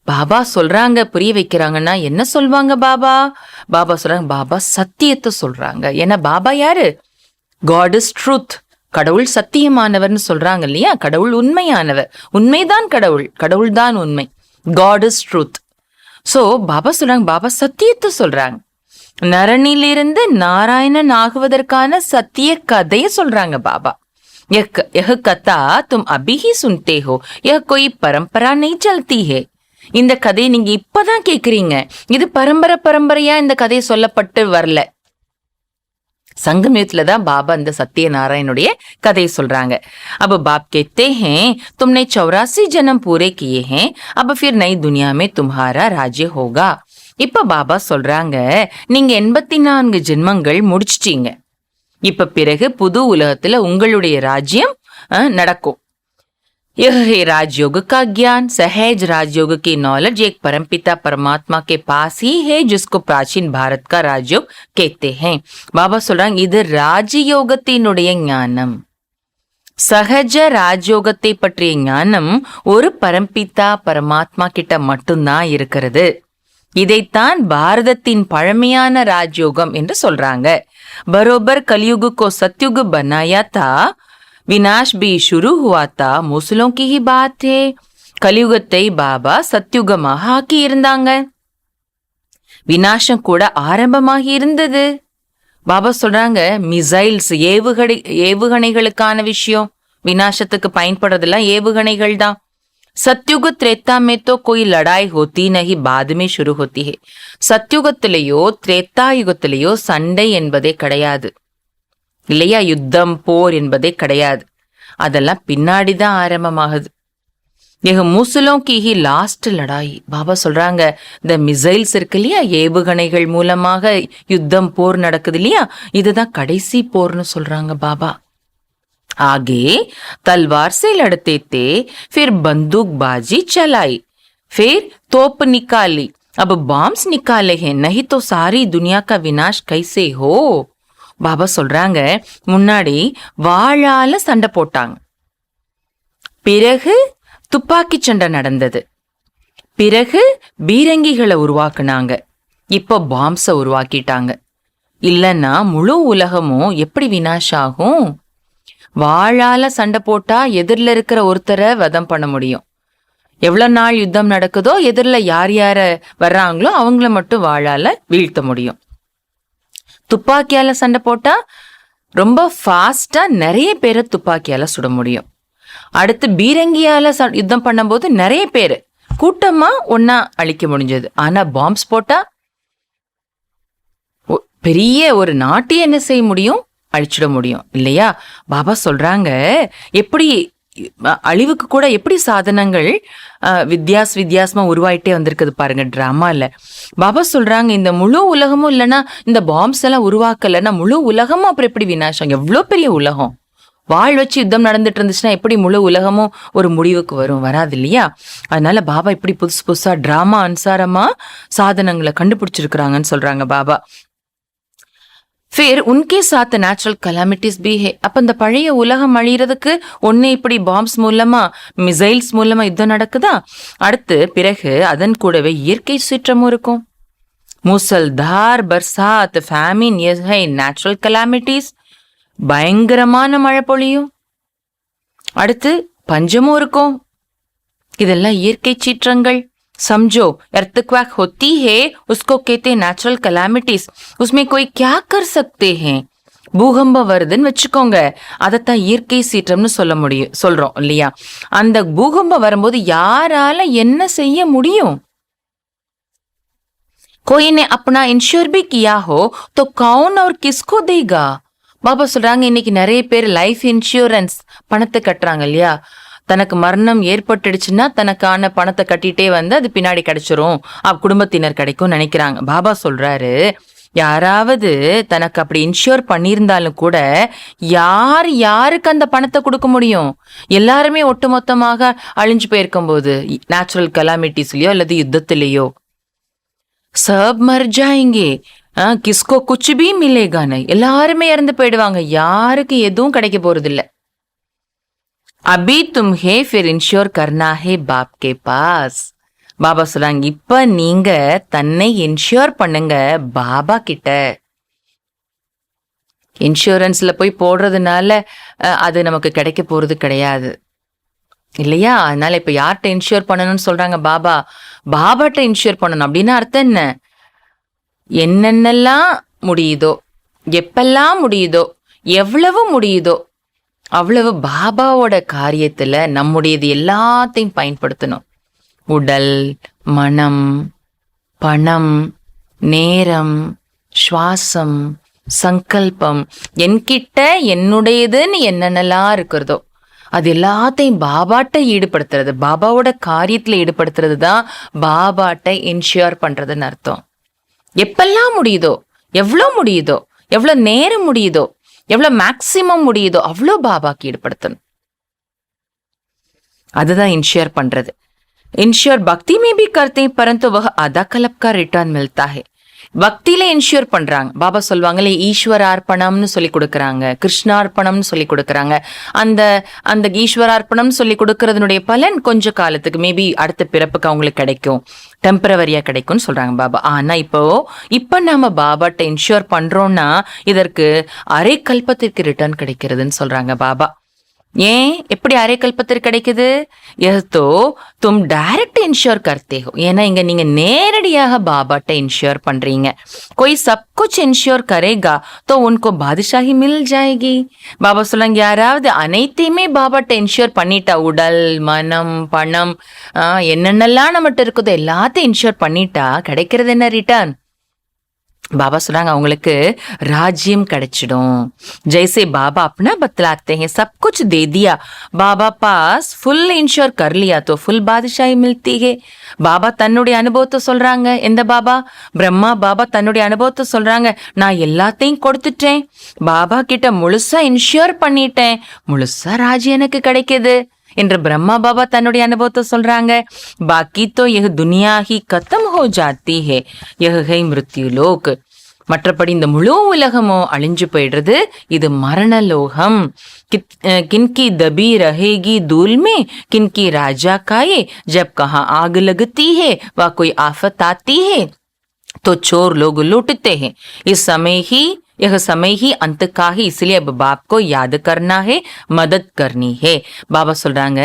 பாபா சொல்றாங்க புரிய வைக்கிறாங்கன்னா என்ன சொல்வாங்க பாபா? பாபா சொல்றாங்க பாபா சத்தியத்தை சொல்றாங்க. ஏன்னா பாபா யாரு? God is truth. கடவுள் சத்தியமானவர்னு சொல்றாங்க இல்லையா? கடவுள் உண்மையானவர், உண்மைதான் கடவுள், கடவுள் தான் உண்மை. God is truth. So Baba சொல்றாங்க பாபா சத்தியத்தை சொல்றாங்க. நரனிலிருந்து நாராயணன் ஆகுவதற்கான சத்திய கதையை சொல்றாங்க பாபா. यह कथा तुम अभी ही सुनते हो, यह कोई परंपरा नहीं चलती है. இந்த கதையை நீங்க இப்பதான் கேக்குறீங்க, இது பரம்பரையா இந்த கதையை சொல்லப்பட்டு வரல. संगमयुगத்துல தான் பாபா இந்த சத்யநாராயணுடைய கதையை சொல்றாங்க. अब बाप कहते हैं तुमने 84 जन्म पूरे किए हैं, अब फिर नई दुनिया में तुम्हारा राज्य होगा. இப்ப பாபா சொல்றாங்க நீங்க 84 ஜென்மங்கள் முடிச்சிட்டீங்க, இப்ப பிறகு புது உலகத்துல உங்களுடைய ராஜ்யம் நடக்கும். यह है राजयोग का ज्ञान, सहज राजयोग की नॉलेज एक परमपिता परमात्मा के पास ही है, जिसको प्राचीन भारत का राजयोग कहते हैं. பாபா சொல்றாங்க இது ராஜயோகத்தினுடைய ஞானம், சகஜ ராஜயோகத்தை பற்றிய ஞானம் ஒரு பரம்பிதா பரமாத்மா கிட்ட மட்டும்தான் இருக்கிறது. இதைத்தான் பாரதத்தின் பழமையான ராஜயோகம் என்று சொல்றாங்க. பரோபர் கலியுகு கோ சத்யுகு பனாயா தா, विनाश भी शुरू हुआ था मूसलों की ही बात है. கலியுகத்தை பாபா சத்யுகமாக ஆக்கி இருந்தாங்க. விநாசம் கூட ஆரம்பமாகி இருந்தது. பாபா சொல்றாங்க மிசைல்ஸ் ஏவுகணைகளுக்கான விஷயம். விநாசத்துக்கு பயன்படுறதெல்லாம் ஏவுகணைகள் தான். सत्युग त्रेता में तो कोई लड़ाई होती नहीं, बाद में शुरू होती है. சத்யுகத்திலேயோ திரேத்தா யுகத்திலேயோ சண்டை என்பதே கிடையாது இல்லையா? யுத்தம் போர் என்பதே கிடையாது. அதெல்லாம் பின்னாடிதான் ஆரம்பமாகுது. மூசலோ கி ஹி லாஸ்ட் லடாய். பாபா சொல்றாங்க இந்த மிசைல்ஸ் இருக்கு இல்லையா, ஏவுகணைகள் மூலமாக யுத்தம் போர் நடக்குது இல்லையா, இதுதான் கடைசி போர்னு சொல்றாங்க பாபா. आगे तलवार से लड़ते थे, फिर बंदूकबाजी चलाई, फिर तोप निकाली, अब बॉम्ब्स निकाले हैं, नहीं तो सारी दुनिया का विनाश कैसे हो. பாபா சொல்றாங்க முன்னாடி வாளால சண்டை போட்டாங்க, பிறகு துப்பாக்கி சண்டை நடந்தது, பிறகு பீரங்கிகளை உருவாக்குனாங்க, இப்ப பாம்ஸை உருவாக்கிட்டாங்க. இல்லைன்னா முழு உலகமும் எப்படி வினாஷ் ஆகும்? வாளால சண்டை போட்டா எதிரில் இருக்கிற ஒருத்தரை வதம் பண்ண முடியும். எவ்வளவு நாள் யுத்தம் நடக்குதோ எதிரில் யார் யார வர்றாங்களோ அவங்கள மட்டும் வாளால வீழ்த்த முடியும். துப்பாக்கியால சண்டை போட்டா ரொம்ப ஃபாஸ்டா நிறைய பேரை துப்பாக்கியால சுட முடியும். அடுத்து பீரங்கியால யுத்தம் பண்ணும்போது நிறைய பேரு கூட்டமா ஒன்னா அழிக்க முடிஞ்சது. ஆனா பாம்ப்ஸ் போட்டா பெரிய ஒரு நாட்டையே என்ன செய்ய முடியும்? அழிச்சிட முடியும் இல்லையா? பாபா சொல்றாங்க எப்படி அழிவுக்கு கூட எப்படி சாதனங்கள் வித்தியாசமா உருவாயிட்டே வந்திருக்குது பாருங்க டிராமால. பாபா சொல்றாங்க இந்த முழு உலகமும் இல்லைன்னா, இந்த பாம்ஸ் எல்லாம் உருவாக்கலைன்னா முழு உலகமும் அப்புறம் எப்படி விநாசம்? எவ்வளோ பெரிய உலகம், வாழ் வச்சு யுத்தம் நடந்துட்டு இருந்துச்சுன்னா எப்படி முழு உலகமும் ஒரு முடிவுக்கு வரும்? வராது இல்லையா? அதனால பாபா இப்படி புதுசா டிராமா அனுசாரமா சாதனங்களை கண்டுபிடிச்சிருக்கிறாங்கன்னு சொல்றாங்க பாபா. फिर उनके साथ நேச்சுரல் கலாமிட்டிஸ் भी है. அப்ப இந்த பழைய உலகம் அழியறதுக்கு ஒன்னு இப்படி பாம்ஸ் மூலமா மிசைல்ஸ் மூலமா யுத்தம் நடக்குதா? அடுத்து பிறகு அதன் கூடவே இயற்கை சீற்றமும் இருக்கும். மூசல்தார் பர்சாத், ஃபேமின், நேச்சுரல் கலாமிட்டிஸ், பயங்கரமான மழை பொழியும். அடுத்து பஞ்சமும் இருக்கும். இதெல்லாம் இயற்கை சீற்றங்கள். समझो earthquake होती है उसको कहते हैं नेचुरल कैलामिटीज, उसमें कोई क्या कर सकते हैं. பூகம்பம் வருதுன்னு வச்சுக்கோங்க, அதைத்தான் இயற்கை சீற்றம்னு சொல்றோம் இல்லையா? அந்த பூகம்பம் வரும்போது யாரால என்ன செய்ய முடியும்? कोई ने अपना इंश्योर भी किया हो तो कौन और किसको देगा. பாபா சொல்றாங்க இன்னைக்கு நிறைய பேர் லைஃப் இன்சூரன்ஸ் பணத்தை கட்டுறாங்க இல்லையா? தனக்கு மரணம் ஏற்பட்டுடுச்சுன்னா தனக்கான பணத்தை கட்டிட்டே வந்து அது பின்னாடி கிடைச்சிரும், குடும்பத்தினர் கிடைக்கும் நினைக்கிறாங்க. பாபா சொல்றாரு யாராவது தனக்கு அப்படி இன்ஷூர் பண்ணியிருந்தாலும் கூட யாருக்கு அந்த பணத்தை கொடுக்க முடியும்? எல்லாருமே ஒட்டுமொத்தமாக அழிஞ்சு போயிருக்கும் போது நேச்சுரல் கலாமிட்டிஸ்லயோ அல்லது யுத்தத்திலேயோ சப் மர் ஜாயேங்கே, கிஸ்கோ குச் பி மிலேகான்னு எல்லாருமே இறந்து போயிடுவாங்க, யாருக்கு எதுவும் கிடைக்க போறது இல்ல. अभी तुम्हें फिर इंश्योर करना है बाप के पास. பாபா சொல்றாங்க இப்ப நீங்க தன்னை இன்ஷூர் பண்ணுங்க பாபா கிட்ட. இன்சூரன்ஸ்ல போய் போடுறதுனால அது நமக்கு கிடைக்க போறது கிடையாது இல்லையா? அதனால இப்ப யார்கிட்ட இன்ஷூர் பண்ணணும்னு சொல்றாங்க பாபா? பாபாட்ட இன்ஷூர் பண்ணணும். அப்படின்னா அர்த்தம் என்ன? என்னென்னலாம் முடியுதோ, எப்பெல்லாம் முடியுதோ, எவ்வளவு முடியுதோ அவ்வளவு பாபாவோட காரியத்துல நம்முடையது எல்லாத்தையும் பயன்படுத்தணும். உடல், மனம், பணம், நேரம், சுவாசம், சங்கல்பம், என்கிட்ட என்னுடையதுன்னு என்னென்னலாம் இருக்கிறதோ அது எல்லாத்தையும் பாபாட்ட ஈடுபடுத்துறது, பாபாவோட காரியத்துல ஈடுபடுத்துறது தான் பாபாட்ட இன்ஷூர் பண்றதுன்னு அர்த்தம். எப்பெல்லாம் முடியுதோ, எவ்வளோ நேரம் முடியுதோ, எவ்வளவு மேக்சிமம் முடியுதோ அவ்வளோ பாபாக்கு ஈடுபடுத்தணும். அதுதான் இன்ஷூர் பண்றது. இன்ஷூர் பக்தி में भी करते हैं परंतु वह आधा कल्प का रिटर्न मिलता है. பக்தியில இன்ஷூர் பண்றாங்க. பாபா சொல்லுவாங்களே ஈஸ்வரார்ப்பணம்னு சொல்லி கொடுக்கறாங்க, கிருஷ்ணார்ப்பணம்னு சொல்லி கொடுக்கறாங்க. அந்த ஈஸ்வரார்ப்பணம்னு சொல்லி கொடுக்கறதுனுடைய பலன் கொஞ்ச காலத்துக்கு மேபி அடுத்த பிறப்புக்கு அவங்களுக்கு கிடைக்கும், டெம்பரவரியா கிடைக்கும்னு சொல்றாங்க பாபா. ஆனா இப்ப நாம பாபாட்ட இன்ஷூர் பண்றோம்னா இதற்கு அரை கல்பத்திற்கு ரிட்டர்ன் கிடைக்கிறதுன்னு சொல்றாங்க பாபா. ஏன் எப்படி அரை கல்பத்திற்கு கிடைக்குது? यह तो तुम डायरेक्ट इंश्योर करते हो. ஏன்னா இங்க நீங்க நேரடியாக பாபாட்ட இன்ஷ்யோர் பண்றீங்க. कोई सब कुछ इंश्योर करेगा तो उनको बादशाही मिल जाएगी. பாபா சொல்லுங்க, யாராவது அனைத்தையுமே பாபாட்ட இன்ஷ்யோர் பண்ணிட்டா, உடல், மனம், பணம், என்னென்னலாம் நம்மகிட்ட இருக்குதோ எல்லாத்தையும் இன்ஷ்யோர் பண்ணிட்டா கிடைக்கிறது என்ன ரிட்டர்ன்? बाबा சொல்றாங்க அவங்களுக்கு ராஜ்யம் கிடைச்சிடும். जैसे बाबा अपना बतलाते हैं, सब कुछ दे दिया, बाबा पास फुल इंश्योर कर लिया तो फुल बादशाही मिलती है. பாபா தன்னுடைய அனுபவத்தை சொல்றாங்க. எந்த பாபா? பிரம்மா பாபா தன்னுடைய அனுபவத்தை சொல்றாங்க. நான் எல்லாத்தையும் கொடுத்துட்டேன், பாபா கிட்ட முழுசா இன்ஷ்யோர் பண்ணிட்டேன், முழுசா ராஜ்யம் எனக்கு கிடைக்குது என்று பிரம்மா பாபா தன்னுடைய அனுபவத்தை சொல்றாங்க. பாக்கி தோ யஹ் துனியா ஹி கத்தம் ஹோ ஜாத்தி ஹே, யஹ் ஹை மிருத்யு லோக். மற்றபடி இந்த முழு உலகமோ அழிஞ்சு போயிடுறது, இது மரணலோகம். किनकी दबी रहेगी धूल में, किनकी राजा काये, जब कहाँ आग लगती है व कोई आफत आती है तो चोर लोग लूटते हैं. इस समय ही यह समय ही अंत का है, इसलिए अब बाप को याद करना है, मदद करनी है. பாபா சொல்றாங்க,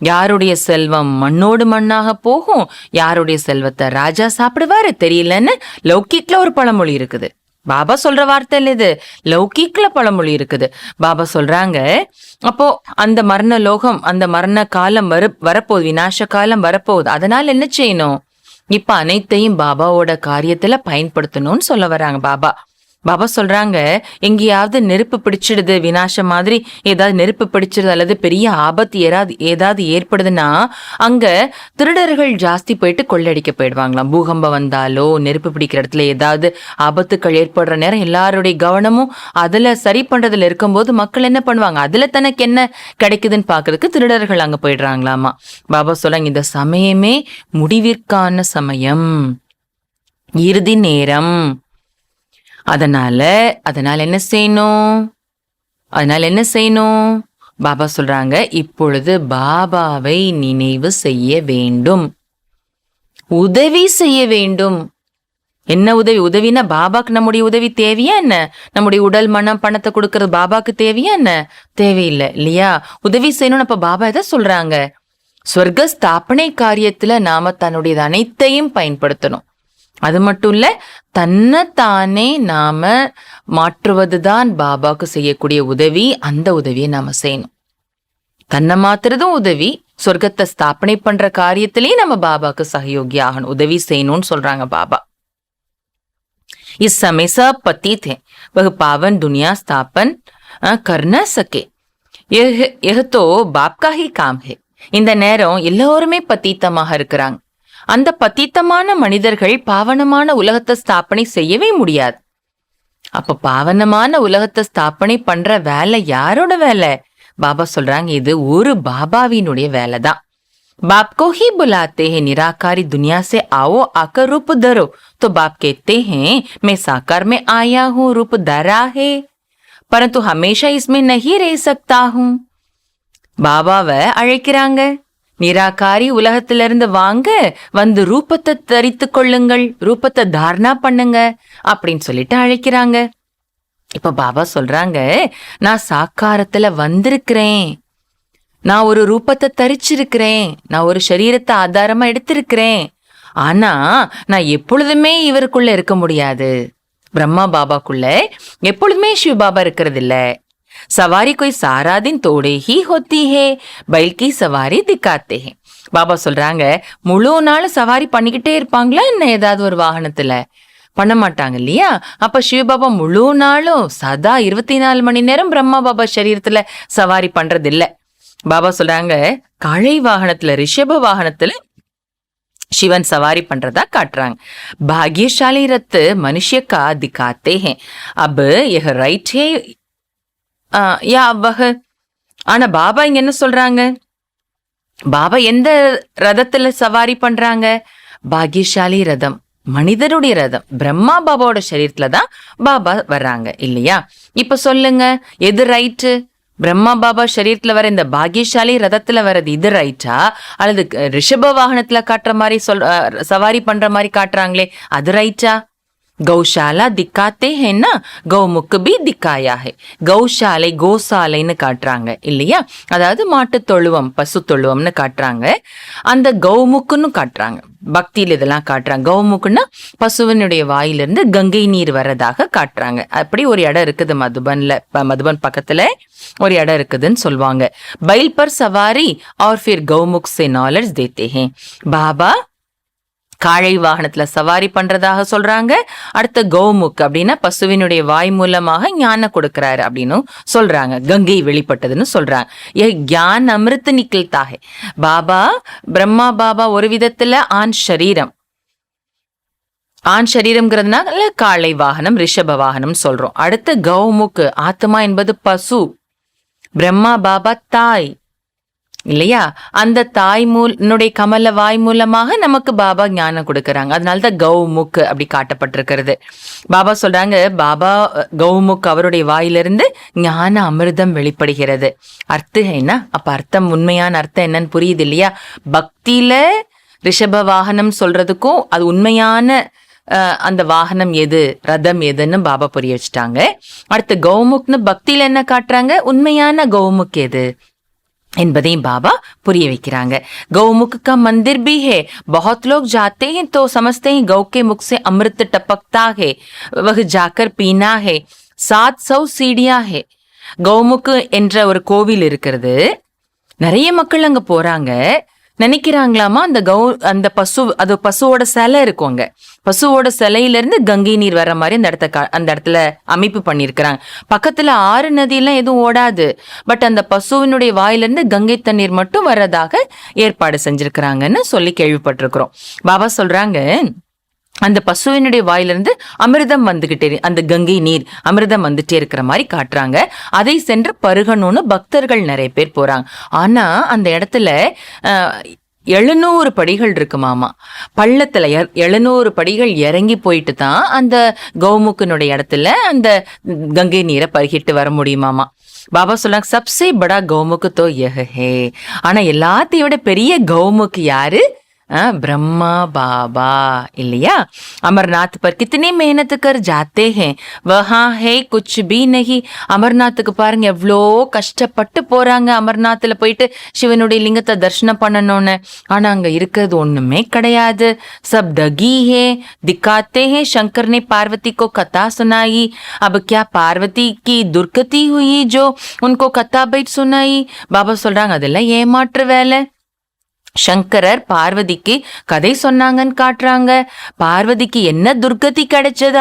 யாருடைய செல்வம் மண்ணோடு மண்ணாக போகும், யாருடைய செல்வத்தை ராஜா சாப்பிடுவாரு தெரியலன்னு லௌகிக்ல ஒரு பழமொழி இருக்குது. பாபா சொல்ற வார்த்தை இல்ல இது, லௌகிக்ல பழமொழி இருக்குது. பாபா சொல்றாங்க, அப்போ அந்த மரண லோகம், அந்த மரண காலம் வரப்போகுது, விநாச காலம் வரப்போகுது. அதனால என்ன செய்யணும்? இப்ப அனைத்தையும் பாபாவோட காரியத்துல பயன்படுத்தணும்னு சொல்ல வராங்க பாபா. பாபா சொல்றாங்க, எங்கேயாவது நெருப்பு பிடிச்சிடுது, விநாசம் மாதிரி ஏதாவது நெருப்பு பிடிச்சிடுது அல்லது பெரிய ஆபத்து ஏதாவது ஏற்படுதுன்னா அங்க திருடர்கள் ஜாஸ்தி போயிட்டு கொள்ளடிக்க போயிடுவாங்களாம். பூகம்பம் வந்தாலோ நெருப்பு பிடிக்கிற இடத்துல ஏதாவது ஆபத்துக்கள் ஏற்படுற நேரம் எல்லாருடைய கவனமும் அதுல சரி பண்றதுல இருக்கும்போது மக்கள் என்ன பண்ணுவாங்க, அதுல தனக்கு என்ன கிடைக்குதுன்னு பாக்குறதுக்கு திருடர்கள் அங்க போயிடுறாங்களாமா. பாபா சொல்றாங்க, இந்த சமயமே முடிவிற்கான சமயம், இறுதி நேரம். அதனால என்ன செய்யணும்? பாபா சொல்றாங்க, இப்பொழுது பாபாவை நினைவு செய்ய வேண்டும், உதவி செய்ய வேண்டும். என்ன உதவி? உதவினா பாபாக்கு நம்முடைய உதவி தேவையா என்ன? நம்முடைய உடல், மனம், பணத்தை கொடுக்கறது பாபாக்கு தேவையா என்ன? தேவையில்லை இல்லையா? உதவி செய்யணும்னு அப்ப பாபா எதை சொல்றாங்க? ஸ்வர்க்க ஸ்தாபனை காரியத்துல நாம தன்னுடைய அனைத்தையும் பயன்படுத்தணும். அது மட்டும் இல்ல, தன்னைத்தானே நாம மாற்றுவதுதான் பாபாக்கு செய்யக்கூடிய உதவி. அந்த உதவியை நாம செய்யணும். தன்னை மாத்துறதும் உதவி, சொர்க்கத்தை ஸ்தாபனை பண்ற காரியத்திலேயே நம்ம பாபாக்கு சகயோகி ஆகணும், உதவி செய்யணும்னு சொல்றாங்க பாபா. इस समय सब पतित हैं, वह पावन दुनिया स्थापन कर न सके. यह तो बाप का ही काम है. இந்த நேரம் எல்லோருமே பத்தீத்தமாக இருக்கிறாங்க. அந்த பத்தீத்தமான மனிதர்கள் பாவனமான உலகத்தை ஸ்தாபனை செய்யவே முடியாது. அப்ப பாவனமான உலகத்தை ஸ்தாபனை பண்ற வேலை யாரோட வேலை? பாபா சொல்றாங்க, இது ஒரு பாபாவினுடைய வேலை தான். बाप को ही बुलाते हैं, निराकारी दुनिया से आओ, आकर रूप धरो. तो बाप कहते हैं, मैं साकार में आया हूँ, रूप धरा है, परंतु हमेशा इसमें नहीं रह सकता हूँ. பாபாவை அழைக்கிறாங்க, நிராகாரி உலகத்திலிருந்து வாங்க, வந்து ரூபத்தை தரித்து கொள்ளுங்கள், ரூபத்தை தாரணா பண்ணுங்க அப்படின்னு சொல்லிட்டு அழைக்கிறாங்க. இப்ப பாபா சொல்றாங்க, நான் சாக்காரத்துல வந்திருக்கிறேன், நான் ஒரு ரூபத்தை தரிச்சிருக்கிறேன், நான் ஒரு சரீரத்தை ஆதாரமா எடுத்திருக்கிறேன். ஆனா நான் எப்பொழுதுமே இவருக்குள்ள இருக்க முடியாது. பிரம்மா பாபாக்குள்ள எப்பொழுதுமே சிவ பாபா இருக்கிறது இல்ல. சவாரி कोई सारा दिन तोड़े ही होती है, बैल की सवारी दिखाते हैं. பாபா சொல்றாங்க, முழு நாள் சவாரி பண்ணிக்கிட்டே இருப்பாங்களா என்ன? ஏதாவது ஒரு வாகனத்துல பண்ண மாட்டாங்க இல்லையா? அப்ப சிவபாபா முழு நாளும் சதா 24 மணி நேரம் பிரம்மா பாபா சரீரத்துல சவாரி பண்றது இல்ல. பாபா சொல்றாங்க, காளை வாகனத்துல, ரிஷப வாகனத்துல சிவன் சவாரி பண்றதா காட்டுறாங்க. பாக்யசாலி ரத் மனுஷ்ய கா திகாத்தே हैं. अब यह राइट है या वह? ஆனா பாபா இங்க என்ன சொல்றாங்க? பாபா எந்த ரதத்துல சவாரி பண்றாங்க? பாக்யசாலி ரதம், மனிதருடைய ரதம், பிரம்மா பாபாவோட சரீரத்துல தான் பாபா வர்றாங்க இல்லையா? இப்ப சொல்லுங்க, எது ரைட்டு? பிரம்மா பாபா சரீரத்துல வர இந்த பாக்யசாலி ரதத்துல வர்றது இது ரைட்டா, அல்லது ரிஷப வாகனத்துல காட்டுற மாதிரி சவாரி பண்ற மாதிரி காட்டுறாங்களே அது ரைட்டா? गौशाला दिखाते हैं ना, गौमुख भी दिखाया है. கௌசாலை கோசாலைன்னு காட்டுறாங்க இல்லையா, அதாவது மாட்டு தொழுவம் பசு தொழுவம்னு காட்டுறாங்க. அந்த கௌமுக்குன்னு காட்டுறாங்க, பக்தியில இதெல்லாம் காட்டுறாங்க. கௌமுக்குன்னா பசுவனுடைய வாயிலிருந்து கங்கை நீர் வர்றதாக காட்டுறாங்க. அப்படி ஒரு இடம் இருக்குது மதுபன்ல, மதுபன் பக்கத்துல ஒரு இடம் இருக்குதுன்னு சொல்லுவாங்க. बैल पर सवारी और फिर गौमुख से नॉलेज देते हैं. பாபா காளை வாகனத்துல சவாரி பண்றதாக சொல்றாங்க. அடுத்த கௌமுக் அப்படின்னா பசுவினுடைய வாய் மூலமாக ஞானம் கொடுக்கிறாரு அப்படின்னு சொல்றாங்க. கங்கை வெளிப்பட்டதுன்னு சொல்றாங்க. ஏ ஞான் அமிர்த நிக்கல்தா ஹை. பாபா பிரம்மா பாபா ஒரு விதத்துல ஆண் சரீரம்ங்கிறதுனால காளை வாகனம் ரிஷப வாகனம் சொல்றோம். அடுத்த கௌமுக் ஆத்மா என்பது பசு, பிரம்மா பாபா தாய் இல்லையா, அந்த தாய் கமல வாய் மூலமாக நமக்கு பாபா ஞானம் கொடுக்கறாங்க. அதனாலதான் கௌமுக் அப்படி காட்டப்பட்டிருக்கிறது. பாபா சொல்றாங்க, பாபா கௌமுக் அவருடைய வாயிலிருந்து ஞான அமிர்தம் வெளிப்படுகிறது. அர்த்தம் என்ன? அப்ப அர்த்தம், உண்மையான அர்த்தம் என்னன்னு புரியுது இல்லையா? பக்தியில ரிஷப வாகனம் சொல்றதுக்கும் அது உண்மையான அந்த வாகனம் எது, ரதம் எதுன்னு பாபா புரிய வச்சுட்டாங்க. அடுத்து கௌமுக்னு பக்தியில என்ன காட்டுறாங்க, உண்மையான கௌமுக் எது என்பதையும் பாபா புரிய வைக்கிறாங்க. गौमुख का मंदिर भी है, बहुत लोग जाते हैं तो समझते हैं गौ के मुख से अमृत टपकता है, वह जाकर पीना है. 700 सीढ़ियां है. கௌமுக் என்ற ஒரு கோவில் இருக்கிறது. நிறைய மக்கள் அங்க போறாங்க. நினைக்கிறாங்களாமா அந்த பசுவோட சிலை இருக்கும். அங்க பசுவோட சிலையில இருந்து கங்கை நீர் வர்ற மாதிரி அந்த இடத்துல அமைப்பு பண்ணிருக்கிறாங்க. பக்கத்துல ஆறு நதியெல்லாம் எதுவும் ஓடாது, பட் அந்த பசுவினுடைய வாயிலிருந்து கங்கை தண்ணீர் மட்டும் வர்றதாக ஏற்பாடு செஞ்சிருக்கிறாங்கன்னு சொல்லி கேள்விப்பட்டிருக்கிறோம். பாபா சொல்றாங்க, அந்த பசுவினுடைய வாயிலிருந்து அமிர்தம் வந்துகிட்டே, அந்த கங்கை நீர் அமிர்தம் வந்துட்டே இருக்கிற மாதிரி காட்டுறாங்க. அதை சென்று பருகணும்னு பக்தர்கள் நிறைய பேர் போறாங்க. ஆனா அந்த இடத்துல 700 படிகள் இருக்குமாமா. பள்ளத்துல 700 படிகள் இறங்கி போயிட்டு தான் அந்த கௌமுக்கினுடைய இடத்துல அந்த கங்கை நீரை பருகிட்டு வர முடியுமாமா. பாபா சொல்றாங்க, சப்சே படா கௌமுக் தோ யஹ் ஹே. ஆனா எல்லாத்தையும் விட பெரிய கௌமுக் யாரு? ब्रह्मा बाबा இல்லையா? அமர்நாத் पर कितनी मेहनत कर जाते हैं, वहां है कुछ भी नहीं. அமர்நாத்துக்கு பாருங்க எவ்வளோ கஷ்டப்பட்டு போறாங்க. அமர்நாத்ல போயிட்டு சிவனுடைய லிங்கத்தை தரிசனம் பண்ணணும்னு. ஆனா அங்க இருக்கிறது ஒண்ணுமே கிடையாது. सब दगी है, दिखाते हैं. शंकर ने पार्वती को कथा सुनाई. अब क्या पार्वती की दुर्गति हुई जो उनको कथा बैठ सुनाई. பாபா சொல்றாங்க, அதெல்லாம் ஏமாற்று வேலை. சங்கரர் பார்வதிக்கு கதை சொன்னாங்கன்னு காட்டுறாங்க. பார்வதிக்கு என்ன துர்கதி கிடைச்சது,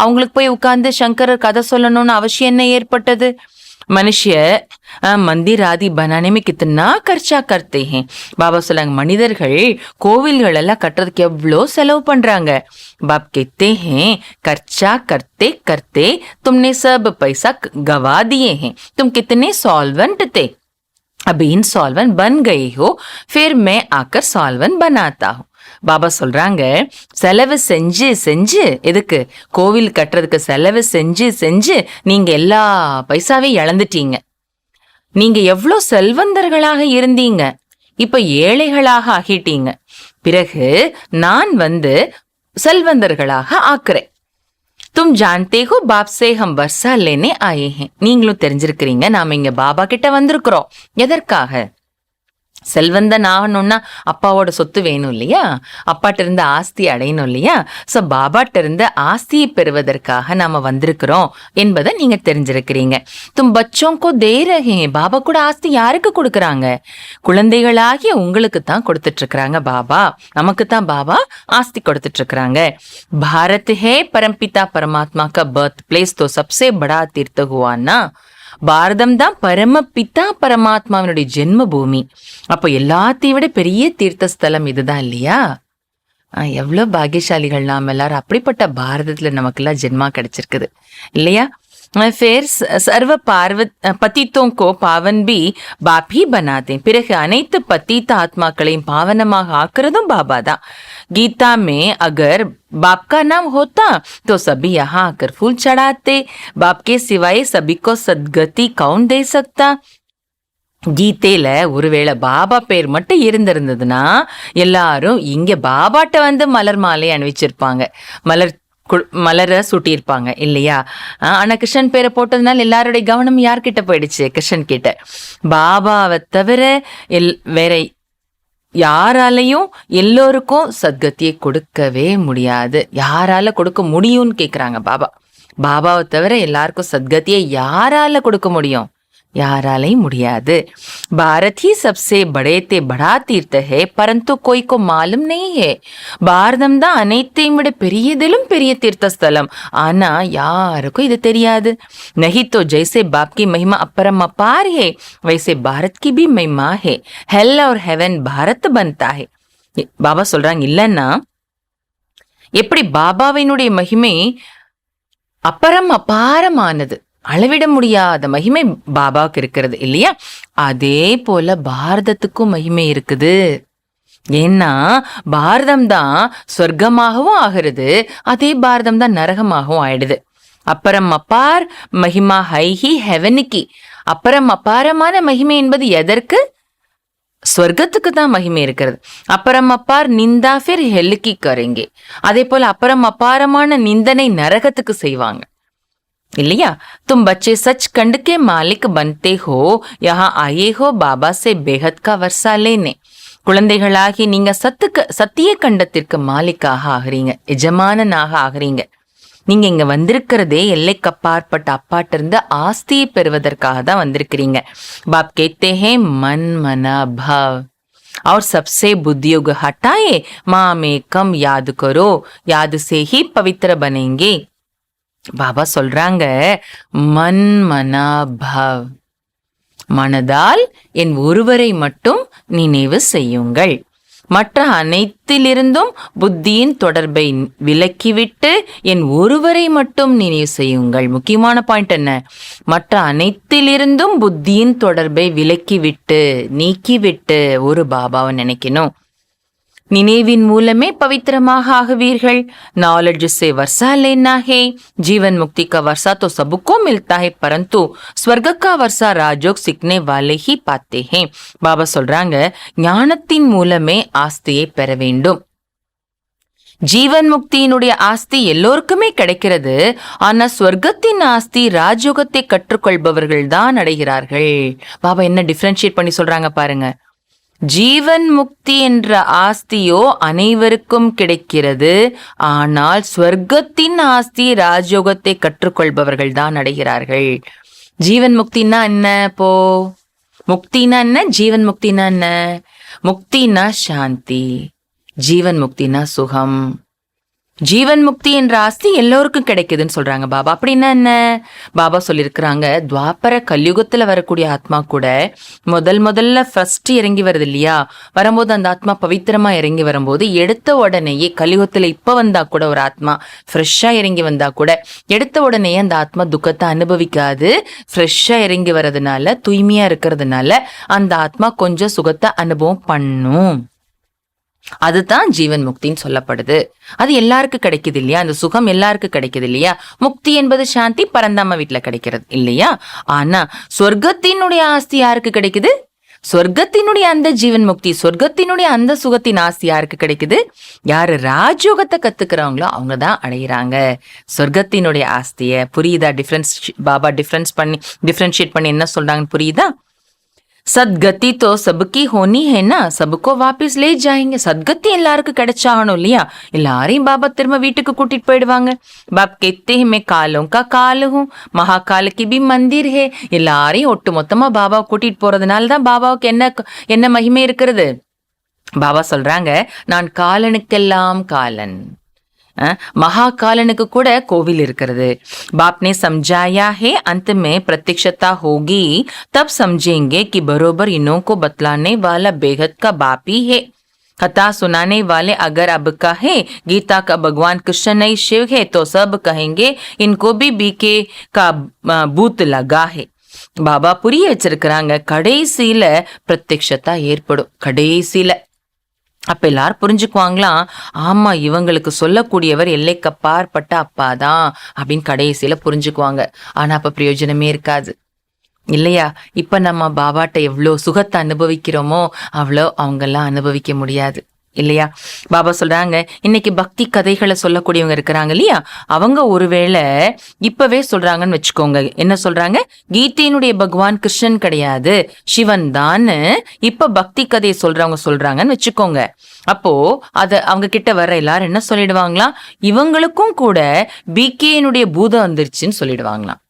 அவங்களுக்கு போய் உட்கார்ந்து சங்கரர் கதை சொல்லணும்னு அவசியம் என்ன ஏற்பட்டது? மனுஷ मंदिर आदि बनाने में कितना खर्चा करते हैं. பாபா சொல்லாங்க, மனிதர்கள் கோவில்கள் எல்லாம் கட்டுறதுக்கு எவ்வளோ செலவு பண்றாங்க. बाप कहते हैं, खर्चा करते करते तुमने सब पैसा गवा दिए हैं. तुम कितने सॉल्वेंट थे, अभी इनसॉल्वेंट बन गई हो, फिर मैं आकर सॉल्वेंट बनाता हूँ. பாபா சொல்றாங்க, செலவு செஞ்சு செஞ்சு, எதுக்கு? கோவில் கட்டுறதுக்கு செலவு செஞ்சு செஞ்சு நீங்க எல்லா பைசாவையும் இழந்துட்டீங்க. நீங்க எவ்வளோ செல்வந்தர்களாக இருந்தீங்க, இப்ப ஏழைகளாக ஆகிட்டீங்க. பிறகு நான் செல்வந்தர்களாக ஆக்குறேன். तुम जानते हो बाप से हम वर्षा लेने आए हैं. நீங்களும் தெரிஞ்சிருக்கிறீங்க, நாம இங்க பாபா கிட்ட வந்திருக்கிறோம். எதற்காக? செல்வந்தன் ஆகணும்னா அப்பாவோட சொத்து வேணும் இல்லையா, அப்பாட்ட இருந்து ஆஸ்தி அடையணும் இல்லையா. சோ பாபாட்ட இருந்து ஆஸ்தியை பெறுவதற்காக நாம வந்திருக்கிறோம் என்பதை நீங்க தெரிஞ்சிருக்கிறீங்க. தும் பச்சோங்கோ தே ரஹே. பாபா கூட ஆஸ்தி யாருக்கு கொடுக்கறாங்க? குழந்தைகளாகிய உங்களுக்கு தான் கொடுத்துட்டு இருக்கிறாங்க பாபா. நமக்கு தான் பாபா ஆஸ்தி கொடுத்துட்டு இருக்கிறாங்க. பாரத் ஹே பரம்பிதா பரமாத்மா का बर्थ प्लेस तो सबसे बड़ा तीर्थ हुआ ना. பாரதம் தான் பரமபிதா பரமாத்மாவினுடைய ஜென்ம பூமி. அப்போ எல்லாத்தையும் விட பெரிய தீர்த்த ஸ்தலம் இதுதான் இல்லையா? எவ்வளவு பாகியசாலிகள் நாம் எல்லாரும். அப்படிப்பட்ட பாரதத்துல நமக்கெல்லாம் ஜென்மா கிடைச்சிருக்குது இல்லையா? फिर सर्व पतितों को पावन भी बाप ही बनाते. பிறகு அனைத்து பतित ஆத்மாக்களையும் பாவனமாக ஆக்குறதும் பாபா தான். गीता में अगर बाप का नाम होता तो सभी यहाँ आकर फूल चढ़ाते. बाप के सिवाय सभी को सद्गति कौन दे सकता. கீதையில ஒருவேளை பாபா பேர் மட்டும் இருந்திருந்ததுன்னா எல்லாரும் இங்க பாபாட்ட மலர் மாலை அணிவிச்சிருப்பாங்க. மலர் மலரை சூட்டியிருப்பாங்க இல்லையா? ஆனா கிருஷ்ணன் பேரை போட்டதுனால எல்லாருடைய கவனம் யார்கிட்ட போயிடுச்சு? கிருஷ்ணன் கிட்ட. பாபாவை தவிர வேற யாராலையும் எல்லோருக்கும் சத்கத்தியை கொடுக்கவே முடியாது. யாரால கொடுக்க முடியும்னு கேக்குறாங்க பாபா. பாபாவை தவிர எல்லாருக்கும் சத்கத்தியை யாரால கொடுக்க முடியும்? யாராலையும் முடியாது. பாரத் ही सबसे बड़े ते बड़ा तीर्थ है परंतु कोई को मालूम नहीं है. பாரதம் தான் அனைத்தையும் விட பெரியதிலும் பெரிய தீர்த்த ஸ்தலம். ஆனா யாருக்கும் இது தெரியாது. नहीं तो जैसे बाप की महिमा अपरम अपार है वैसे भारत की भी महिमा है. हेल और हेवन भारत बनता है. பாபா சொல்றாங்க, இல்லன்னா எப்படி பாபாவினுடைய மகிமை அப்பறம் அபாரமானது, அளவிட முடியாத மகிமை பாபாவுக்கு இருக்கிறது இல்லையா? அதே போல பாரதத்துக்கும் மகிமை இருக்குது. ஏன்னா பாரதம் தான் சொர்க்கமாகவும் ஆகிறது, அதே பாரதம் தான் நரகமாகவும் ஆயிடுது. அப்புறம் அப்பார் மகிமா ஹைஹி ஹெவனுக்கு. அப்புறம் அப்பாரமான மகிமை என்பது எதற்கு? ஸ்வர்க்கத்துக்கு தான் மகிமை இருக்கிறது. அப்புறம் அப்பார் நிந்தா ஃபிர் ஹெல்லுக்கு கரெங்கே. அதே போல அப்புறம் அப்பாரமான நிந்தனை நரகத்துக்கு செய்வாங்க இல்லையா? तुम बच्चे सच खंड के मालिक बनते हो, यहाँ आए हो बाबा से बेहद का वर्षा लेने. குழந்தைகளாகி நீங்க சத்திய கண்டத்திற்கு மாலிக்காக ஆகிறீங்க, எஜமானனாக ஆகிறீங்க. நீங்க இங்க வந்திருக்கிறதே எல்லைக்கு அப்பாற்பட்ட அப்பாட்ட இருந்து ஆஸ்தியை பெறுவதற்காக தான் வந்திருக்கிறீங்க. பாப் कहते हैं मन मना भाव और सबसे बुद्धियोग हटाए माँ में कम याद करो, याद से ही पवित्र बनेंगे. பாபா சொல்றாங்க, மன் மனா பாவ், மனதால் என் ஒருவரை மட்டும் நினைவு செய்யுங்கள். மற்ற அனைத்திலிருந்தும் புத்தியின் தொடர்பை விலக்கிவிட்டு என் ஒருவரை மட்டும் நினைவு செய்யுங்கள். முக்கியமான பாயிண்ட் என்ன? மற்ற அனைத்திலிருந்தும் புத்தியின் தொடர்பை விலக்கிவிட்டு நீக்கிவிட்டு ஒரு பாபாவை நினைக்கணும். நினைவின் மூலமே पवित्रமாக ஆகுவீர்கள். नॉलेज से वर्षा लेना है. जीवन मुक्ति का वर्षा तो सबको मिलता है परंतु स्वर्ग का वर्षा राजयोग सीखने वाले ही पाते हैं. பாபா சொல்றாங்க, ஞானத்தின் மூலமே ஆஸ்தியை பெற வேண்டும். ஜீவன் முக்தியினுடைய ஆஸ்தி எல்லோருக்குமே கிடைக்கிறது. ஆனா ஸ்வர்க்கத்தின் ஆஸ்தி ராஜயோகத்தை கற்றுக்கொள்பவர்கள் தான் அடைகிறார்கள். பாபா என்ன டிஃபரன்ஷியேட் பண்ணி சொல்றாங்க பாருங்க. ஜீவன் முக்தி என்ற ஆஸ்தியோ அனைவருக்கும் கிடைக்கிறது. ஆனால் ஸ்வர்க்கத்தின் ஆஸ்தி ராஜயோகத்தை கற்றுக்கொள்பவர்கள் தான் அடைகிறார்கள். ஜீவன் முக்தினா என்ன? போ முக்தினா என்ன? ஜீவன் முக்தினா என்ன? முக்தினா சாந்தி, ஜீவன் முக்தினா சுகம். ஜீவன் முக்தி என்ற ஆஸ்தி எல்லோருக்கும் கிடைக்குதுன்னு சொல்றாங்க பாபா. அப்படின்னா என்ன? பாபா சொல்லியிருக்கிறாங்க, துவாபர கலியுகத்துல வரக்கூடிய ஆத்மா கூட முதல்ல ஃபர்ஸ்ட் இறங்கி வருது இல்லையா? வரும்போது அந்த ஆத்மா பவித்திரமா இறங்கி வரும்போது எடுத்த உடனேயே, கலியுகத்துல இப்ப வந்தா கூட ஒரு ஆத்மா ஃப்ரெஷ்ஷா இறங்கி வந்தா கூட எடுத்த உடனேயே அந்த ஆத்மா துக்கத்தை அனுபவிக்காது. ஃப்ரெஷ்ஷா இறங்கி வர்றதுனால, தூய்மையா இருக்கிறதுனால அந்த ஆத்மா கொஞ்சம் சுகத்தை அனுபவம் பண்ணும். அதுதான் ஜீவன் முக்தின்னு சொல்லப்படுது. அது எல்லாருக்கும் கிடைக்குது இல்லையா? அந்த சுகம் எல்லாருக்கும் கிடைக்குது இல்லையா? முக்தி என்பது சாந்தி பரந்தாம வீட்டுல கிடைக்கிறது இல்லையா? ஆனா சொர்க்கத்தினுடைய ஆஸ்தி யாருக்கு கிடைக்குது? சொர்க்கத்தினுடைய அந்த ஜீவன் முக்தி, சொர்க்கத்தினுடைய அந்த சுகத்தின் ஆஸ்தி யாருக்கு கிடைக்குது? யாரு ராஜயோகத்தை கத்துக்கிறவங்களோ அவங்க தான் அடையிறாங்க சொர்க்கத்தினுடைய ஆஸ்திய. புரியுதா? பாபா டிஃபரன்ஷியேட் பண்ணி என்ன சொல்றாங்கன்னு புரியுதா? சத்கதி தோ சபுக்கி ஹோனி ஹேனா, சபுக்கோ வாபிஸ் லே ஜாயங்க. சத்கத்தி எல்லாருக்கும் கிடைச்சாகணும் இல்லையா? எல்லாரையும் பாபா திரும்ப வீட்டுக்கு கூட்டிட்டு போயிடுவாங்க. பாப் கேத்தே மே காலும் கா காலும் மகாகாலுக்கு பி மந்திர் ஹே. எல்லாரையும் ஒட்டு மொத்தமா பாபா கூட்டிட்டு போறதுனால தான் பாபாவுக்கு என்ன மகிமை இருக்கிறது? பாபா சொல்றாங்க, நான் காலனுக்கெல்லாம் காலன். महाकालन को கூட கோவில் இருக்கிறது. बाप ने समझाया है, अंत में प्रत्यक्षता होगी तब समझेंगे कि बरोबर इन्हों को बतलाने वाला बेहद का बाप ही है. कथा सुनाने वाले अगर अब कहे गीता का भगवान कृष्ण नहीं शिव है तो सब कहेंगे इनको भी बीके का भूत लगा है. பாபா புரிய வச்சிருக்கிறாங்க, கடைசியில பிரத்யக்ஷத்தா ஏற்படும். கடைசியில அப்ப எல்லாரும் புரிஞ்சுக்குவாங்களாம், ஆமா இவங்களுக்கு சொல்லக்கூடியவர் எல்லைக்கு அப்பாற்பட்ட அப்பாதான் அப்படின்னு கடைசியில புரிஞ்சுக்குவாங்க. ஆனா அப்ப பிரயோஜனமே இருக்காது இல்லையா? இப்ப நம்ம பாபாட்ட எவ்வளோ சுகத்தை அனுபவிக்கிறோமோ அவ்வளோ அவங்கெல்லாம் அனுபவிக்க முடியாது இல்லையா? பாபா சொல்றாங்க, இன்னைக்கு பக்தி கதைகளை சொல்லக்கூடியவங்க இருக்கிறாங்க இல்லையா, அவங்க ஒருவேளை இப்பவே சொல்றாங்கன்னு வச்சுக்கோங்க. என்ன சொல்றாங்க? கீதையினுடைய பகவான் கிருஷ்ணன் கிடையாது, சிவன் தான் இப்ப பக்தி கதையை சொல்றவங்க சொல்றாங்கன்னு வச்சுக்கோங்க. அப்போ அத அவங்க கிட்ட வர்ற எல்லாரும் என்ன சொல்லிடுவாங்களாம்? இவங்களுக்கும் கூட பிகேனுடைய பூதம் வந்துருச்சுன்னு சொல்லிடுவாங்களாம்.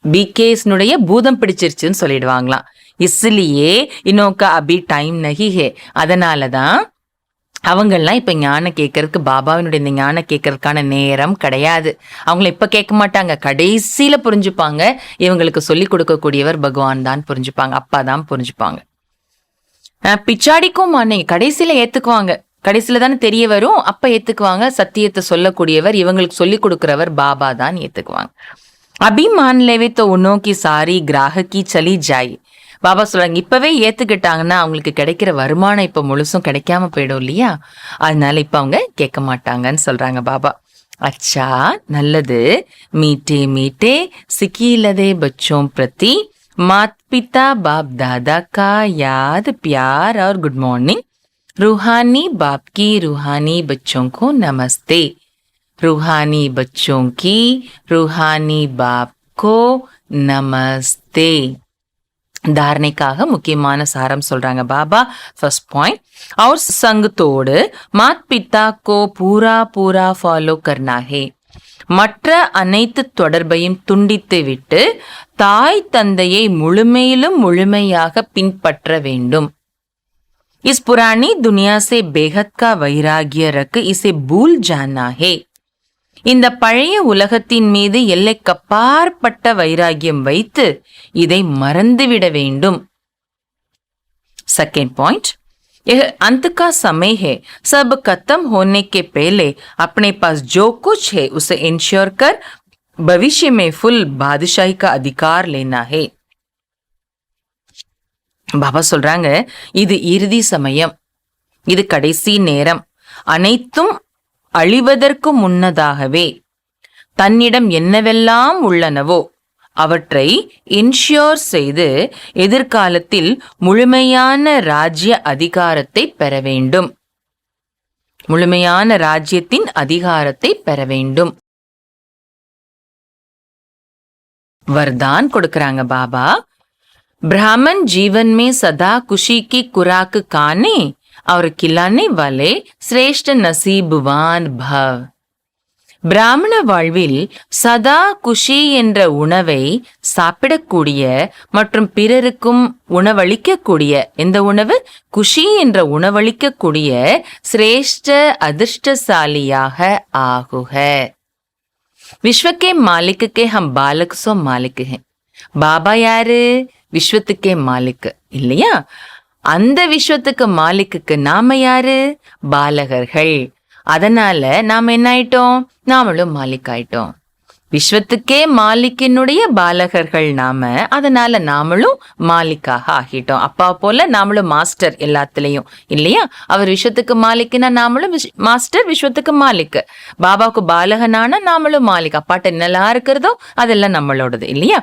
பிகேஸ்னுடைய பூதம் பிடிச்சிருச்சுன்னு சொல்லிடுவாங்களாம். இஸ்லியே இன்னோக்கா அபி டைம் நஹி ஹே. அதனாலதான் அவங்கெல்லாம் இப்ப ஞானம் கேட்கறதுக்கு, பாபாவினுடைய இந்த ஞானம் கேட்கறதுக்கான நேரம் கிடையாது. அவங்கள இப்ப கேட்க மாட்டாங்க, கடைசியில புரிஞ்சுப்பாங்க. இவங்களுக்கு சொல்லி கொடுக்கக்கூடியவர் பகவான் தான் புரிஞ்சுப்பாங்க, அப்பா தான் புரிஞ்சுப்பாங்க. பிச்சாடிக்கும் மானே கடைசியில ஏத்துக்குவாங்க. கடைசியில தானே தெரிய வரும், அப்ப ஏத்துக்குவாங்க. சத்தியத்தை சொல்லக்கூடியவர், இவங்களுக்கு சொல்லி கொடுக்கிறவர் பாபா தான் ஏத்துக்குவாங்க. அபி मान लेवे तो उन्हों की सारी ग्राहकी चली जाए. பாபா சொல்றாங்க, இப்பவே ஏத்துக்கிட்டாங்கன்னா அவங்களுக்கு கிடைக்கிற வருமானம் இப்ப முழுசும் கிடைக்காம போயிடும் இல்லையா, அதனால இப்ப அவங்க கேட்க மாட்டாங்கன்னு சொல்றாங்க பாபா. அச்சா, நல்லது. மீட்டே மீட்டே சிக்கிலதே பச்சோं प्रति माता पिता बाप दादा का याद प्यार और गुड मॉर्निंग. रूहानी बाप की रूहानी बच्चों को नमस्ते. रूहानी बच्चों की रूहानी बाप को நமஸ்தே. தாரணைக்காக முக்கியமான சாரம் சொல்றாங்க பாபா. ஃபர்ஸ்ட் பாயிண்ட், और संगतोடு मात पिता को पूरा पूरा ஃபாலோ करना है. மற்ற அனைத்து தொடர்பையும் துண்டித்து விட்டு தாய் தந்தையை முழுமையிலும் முழுமையாக பின்பற்ற வேண்டும். इस पुरानी दुनिया से बेहद का वैराग्य रख इसे भूल जाना है. இந்த பழைய உலகத்தின் மீது எல்லைக்கப்பாற்பட்ட வைராகியம் வைத்து இதை மறந்துவிட வேண்டும். सेकेंड पॉइंट, यह अंत का समय है. सब खत्म होने के पहले अपने पास जो कुछ है उसे इंश्योर कर भविष्य में फुल बादशाही का अधिकार लेना है. பாபா சொல்றாங்க, இது இறுதி சமயம், இது கடைசி நேரம். அனைத்தும் அழிவதற்கு முன்னதாகவே தன்னிடம் என்னவெல்லாம் உள்ளனவோ அவற்றை இன்ஷியோர் செய்து எதிர்காலத்தில் முழுமையான ராஜ்ய அதிகாரத்தை பெற வேண்டும். முழுமையான ராஜ்யத்தின் அதிகாரத்தை பெற வேண்டும். वरदान கொடுக்கறாங்க பாபா. ब्राह्मण जीवन में सदा खुशी की खुराक खाने और खिलाने वाले श्रेष्ठ नसीबवान भव. பிராமண வாழ்வில் சதா குஷி என்ற உணவை சாப்பிடக்கூடிய மற்றும் பிறருக்கும் உணவளிக்கக்கூடிய, எந்த உணவு? குஷி என்ற உணவளிக்கக்கூடிய சிரேஷ்ட அதிர்ஷ்டசாலியாக ஆகுக. விஸ்வக்கே மாலிக்கு ஹம் பாலக் சோ மாலிக் ஹே. பாபா யாரு? விஸ்வத்துக்கே மாலிக் இல்லையா? அந்த விஸ்வத்துக்கு மாலிக்கு நாம யாரு? பாலகர்கள். அதனால நாம என்ன ஆயிட்டோம்? நாமளும் மாலிக் ஆயிட்டோம். விஸ்வத்துக்கே மாலிக்கினுடைய பாலகர்கள் நாம, அதனால நாமளும் மாலிக்காக ஆகிட்டோம். அப்பா போல நாமளும் மாஸ்டர் எல்லாத்துலயும் இல்லையா? அவர் விஸ்வத்துக்கு மாலிக்குன்னா நாமளும் மாஸ்டர், விஸ்வத்துக்கு மாலிக். பாபாவுக்கு பாலகனான நாமளும் மாலிக். அப்பாட்ட என்னெல்லாம் இருக்கிறதோ அதெல்லாம் நம்மளோடது இல்லையா?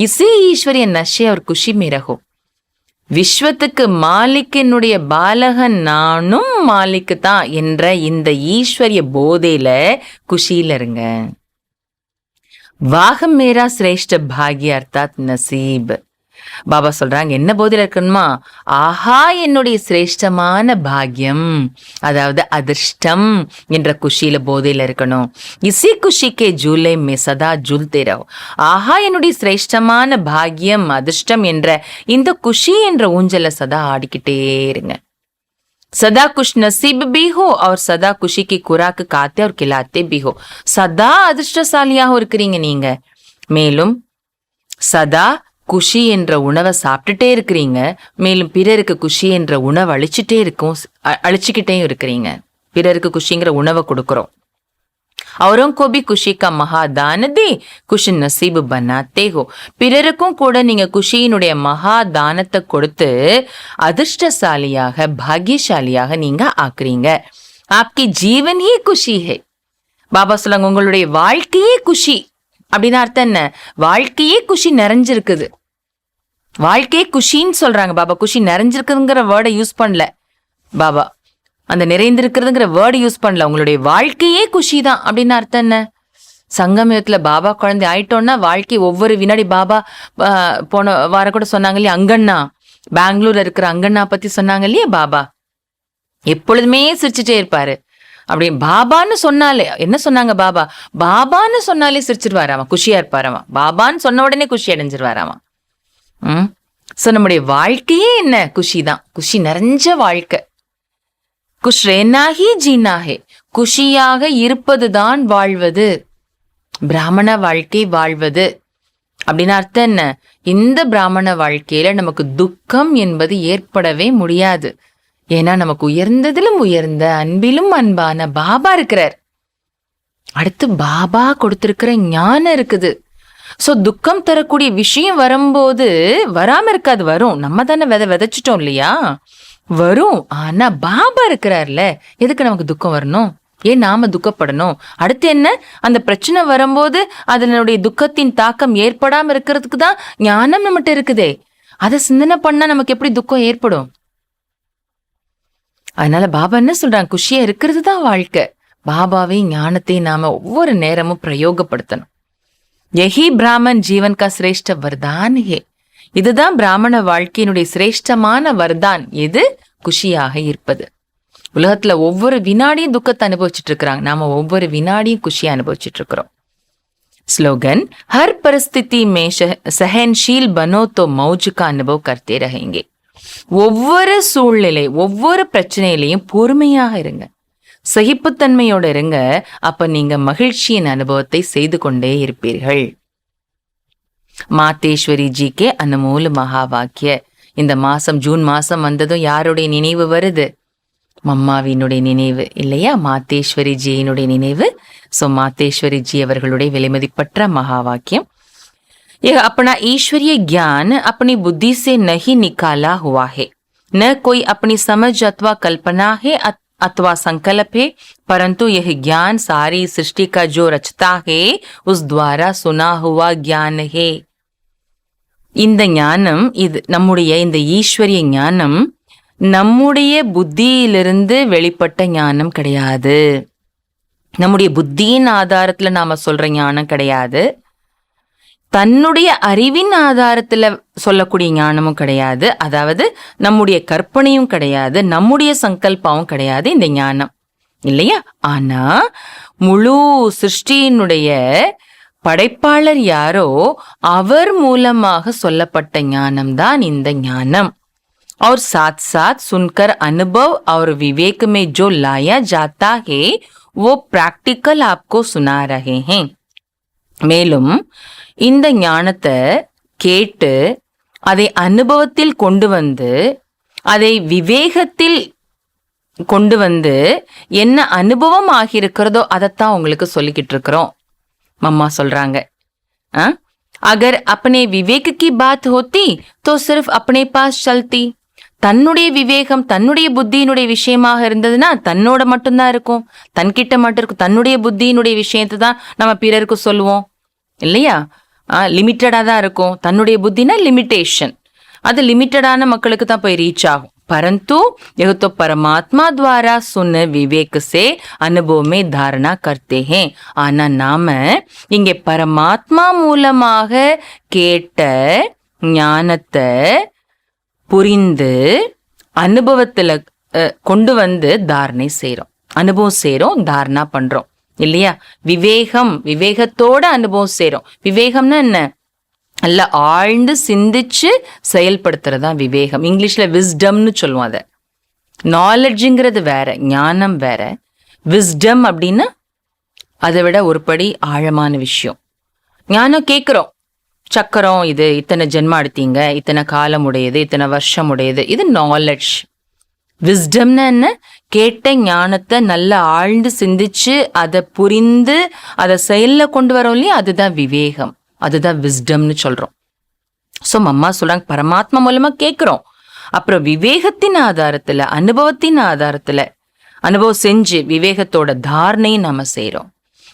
இசி ஈஸ்வரிய நஷே அவர் குஷி மிரகோ. விஸ்வத்துக்கு மாலிக்கினுடைய பாலகன் நானும் மாலிக்கு தான் என்ற இந்த ஈஸ்வரிய போதையில குஷியில இருங்க. வாகம் மேரா சிரேஷ்ட பாக்ய அர்த்தாத் நசீப். பாபா சொல்றாங்க, என்ன போதையில இருக்கணுமா? ஆஹா, என்னுடைய சிரேஷ்டமான பாக்யம், அதாவது அதிர்ஷ்டம் என்ற குஷியில போதையில இருக்கணும். இசி குஷிக்கே ஜூலை மே சதா ஜூல்தே ரஹோ. ஆஹா, என்னுடைய சிரேஷ்டமான பாக்யம் அதிர்ஷ்டம் என்ற இந்த குஷி என்ற ஊஞ்சல சதா ஆடிக்கிட்டே இருங்க. सदा कुछ नसीब भी हो और सदा खुशी की खुराक खाते और खिलाते भी हो. சதா அதிர்ஷ்டசாலியாக இருக்கிறீங்க நீங்க, மேலும் சதா குஷி என்ற உணவை சாப்பிட்டுட்டே இருக்கிறீங்க, மேலும் பிறருக்கு குஷி என்ற உணவை அழிச்சுக்கிட்டே இருக்கிறீங்க. பிறருக்கு குஷிங்கிற உணவை கொடுக்கிறோம். औरों को भी खुशी का महादान दे कुछ नसीब बनाते हो. பிறருக்கும் கூட நீங்க குஷியினுடைய மகா தானத்தை கொடுத்து அதிர்ஷ்டசாலியாக பாக்கியசாலியாக நீங்க ஆக்குறீங்க. आपकी जीवन ही खुशी है. பாபா சொல்லுங்க, உங்களுடைய வாழ்க்கையே குஷி. அப்படின்னு அர்த்தம் என்ன? வாழ்க்கையே குஷி நிறைஞ்சிருக்குது. வாழ்க்கையே குஷின்னு சொல்றாங்க பாபா. குஷி நிறைஞ்சிருக்குதுங்கிற வேர்டை யூஸ் பண்ணல பாபா. அந்த நிறைந்திருக்கிறதுங்கிற வேர்டு யூஸ் பண்ணல. உங்களுடைய வாழ்க்கையே குஷி தான் அப்படின்னு அர்த்தம் என்ன? சங்கமயத்துல பாபா குழந்தை ஆயிட்டோம்னா வாழ்க்கை ஒவ்வொரு வினாடி பாபா போன வாரம் கூட சொன்னாங்க இல்லையா, அங்கண்ணா பெங்களூர்ல இருக்கிற அங்கண்ணா பத்தி சொன்னாங்க இல்லையா, பாபா எப்பொழுதுமே சிரிச்சுட்டே இருப்பாரு. அப்படி பாபான்னு சொன்னாலே என்ன சொன்னாங்க, பாபா பாபான்னு சொன்னாலே சிரிச்சிருவாராமா, குஷியா இருப்பாராமா. பாபான்னு சொன்ன உடனே குஷி அடைஞ்சிருவாராமா. சோ நம்முடைய வாழ்க்கையே என்ன குஷி தான், குஷி நிறைஞ்ச வாழ்க்கை. குஷ் ரேனாஹி ஜீனாஹே, குஷியாக இருப்பதுதான் வாழ்வது, பிராமண வாழ்க்கை வாழ்வது. அப்படின்னு அர்த்தம் என்ன? இந்த பிராமண வாழ்க்கையில நமக்கு துக்கம் என்பது ஏற்படவே முடியாது. ஏன்னா நமக்கு உயர்ந்ததிலும் உயர்ந்த அன்பிலும் அன்பான பாபா இருக்கிறார். அடுத்து பாபா கொடுத்திருக்கிற ஞானம் இருக்குது. சோ துக்கம் தரக்கூடிய விஷயம் வரும்போது வராம இருக்காது, வரும். நம்ம தானே விதைச்சிட்டோம் இல்லையா, வரும். ஆனா பாபா இருக்கிறார்ல, எதுக்கு நமக்கு துக்கம் வரணும்? ஏன் நாம துக்கப்படணும்? அடுத்து என்ன, அந்த பிரச்சனை வரும்போது அதனுடைய துக்கத்தின் தாக்கம் ஏற்படாம இருக்கிறதுக்கு தான் ஞானம் நம்மகிட்ட இருக்குதே. அதை சிந்தனை பண்ணா நமக்கு எப்படி துக்கம் ஏற்படும்? அதனால பாபா என்ன சொல்றாங்க, குஷியா இருக்கிறது தான் வாழ்க்கை. பாபாவை ஞானத்தை நாம ஒவ்வொரு நேரமும் பிரயோகப்படுத்தணும். யஹி பிராமன் ஜீவன் கா சிரேஷ்ட வர்தான் ஹே, இதுதான் பிராமண வாழ்க்கையினுடைய சிரேஷ்டமான வர்தான். எது? குஷியாக இருப்பது. உலகத்துல ஒவ்வொரு வினாடியும் துக்கத்தை அனுபவிச்சுட்டு இருக்கிறாங்க, நாம ஒவ்வொரு வினாடியும் குஷியை அனுபவிச்சுட்டு இருக்கிறோம். ஸ்லோகன், ஹர் பரிஸ்திதி மே சஹன்ஷீல் பனோ தோ மௌஜ் கா அனுபவ் கர்த்தே ரஹேங்கே. ஒவ்வொரு சூழ்நிலை ஒவ்வொரு பிரச்சனையிலையும் பொறுமையாக இருங்க, சகிப்புத்தன்மையோட இருங்க. அப்ப நீங்க மகிழ்ச்சியின் அனுபவத்தை செய்து கொண்டே இருப்பீர்கள். மாதேஸ்வரி ஜி கே அனுமூல மகா வாக்கிய. இந்த மாசம் ஜூன் மாசம் வந்ததும் யாருடைய நினைவு வருது? மம்மாவினுடைய நினைவு இல்லையா, மாதேஸ்வரி ஜியினுடைய நினைவு. சோ மாதேஸ்வரி ஜி அவர்களுடைய விலைமதிப்பற்ற மகா வாக்கியம், यह अपना ईश्वरीय ज्ञान अपनी बुद्धि से नहीं निकाला हुआ है, न कोई अपनी समझ अथवा कल्पना है अथवा संकल्प है, परंतु यह ज्ञान सारी सृष्टि का जो रचता है उस द्वारा सुना हुआ ज्ञान है. இந்த ஞானம், இது நம்முடைய இந்த ஈஸ்வரிய ஞானம் நம்முடைய புத்தியிலிருந்து வெளிப்பட்ட ஞானம் கிடையாது. நம்முடைய புத்தியின் ஆதாரத்துல நாம சொல்ற ஞானம் கிடையாது. தன்னுடைய அறிவின் ஆதாரத்துல சொல்லக்கூடிய ஞானமும் கிடையாது. அதாவது நம்முடைய கற்பனையும் கிடையாது, நம்முடைய சங்கல்பமும் கிடையாது இந்த ஞானம் இல்லையா. ஆனா முழு சிருஷ்டியினுடைய படைப்பாளர் யாரோ அவர் மூலமாக சொல்லப்பட்ட ஞானம் தான் இந்த ஞானம். और साथ साथ सुनकर अनुभव और विवेक में जो लाया जाता है वो प्रैक्टिकल आपको सुना रहे हैं. மேலும் இந்த ஞானத்தை கேட்டு அதை அனுபவத்தில் கொண்டு வந்து அதை விவேகத்தில் கொண்டு வந்து என்ன அனுபவம் ஆகியிருக்கிறதோ அதைத்தான் உங்களுக்கு சொல்லிக்கிட்டு இருக்கிறோம். மம்மா சொல்றாங்க, अगर अपने विवेक की बात होती तो सिर्फ अपने पास चलती. தன்னுடைய விவேகம் தன்னுடைய புத்தியினுடைய விஷயமாக இருந்ததுன்னா தன்னோட மட்டும்தான் இருக்கும், தன்கிட்ட மட்டும் இருக்கும். தன்னுடைய புத்தியினுடைய விஷயத்தை தான் நம்ம பிறருக்கு சொல்லுவோம் இல்லையா. லிமிட்டடா தான் இருக்கும். தன்னுடைய புத்தினா லிமிட்டேஷன், அது லிமிட்டடான மக்களுக்கு தான் போய் ரீச் ஆகும். परंतु यह तो परमात्मा द्वारा सुन विवेक से अनुभव में धारणा करते हैं. ஆனா நாம இங்கே பரமாத்மா மூலமாக கேட்ட ஞானத்தை புரிந்து அனுபவத்துல கொண்டு வந்து தாரணை செய்றோம், அனுபவம் செய்றோம், தாரணா பண்றோம் இல்லையா. விவேகம், விவேகத்தோட அனுபவம் செய்றோம். விவேகம்னா என்ன? நல்லா ஆழ்ந்து சிந்திச்சு செயல்படுத்துறதா விவேகம். இங்கிலீஷ்ல விஸ்டம்னு சொல்லுவோம். அதை நாலெட்ஜுங்கிறது வேற, ஞானம் வேற. விஸ்டம் அப்படின்னா அதை விட ஒரு படி ஆழமான விஷயம். ஞானம் கேட்குறோம், சக்கரம் இது இத்தனை ஜென்மா எடுத்தீங்க, இத்தனை காலம் உடையது, இத்தனை வருஷம் உடையது, இது நாலெட்ஜ். விஸ்டம்னா என்ன? கேட்ட ஞானத்தை நல்லா ஆழ்ந்து சிந்திச்சு அதை புரிந்து அதை செயல்ல கொண்டு வரோம் இல்லையா, அதுதான் விவேகம், அதுதான் விஸ்டம்னு சொல்றோம். ஸோ மம்மா சொல்றாங்க பரமாத்மா மூலமா கேட்கிறோம், அப்புறம் விவேகத்தின் ஆதாரத்துல அனுபவத்தின் ஆதாரத்துல அனுபவம் செஞ்சு விவேகத்தோட தாரணை நாம செய்றோம்.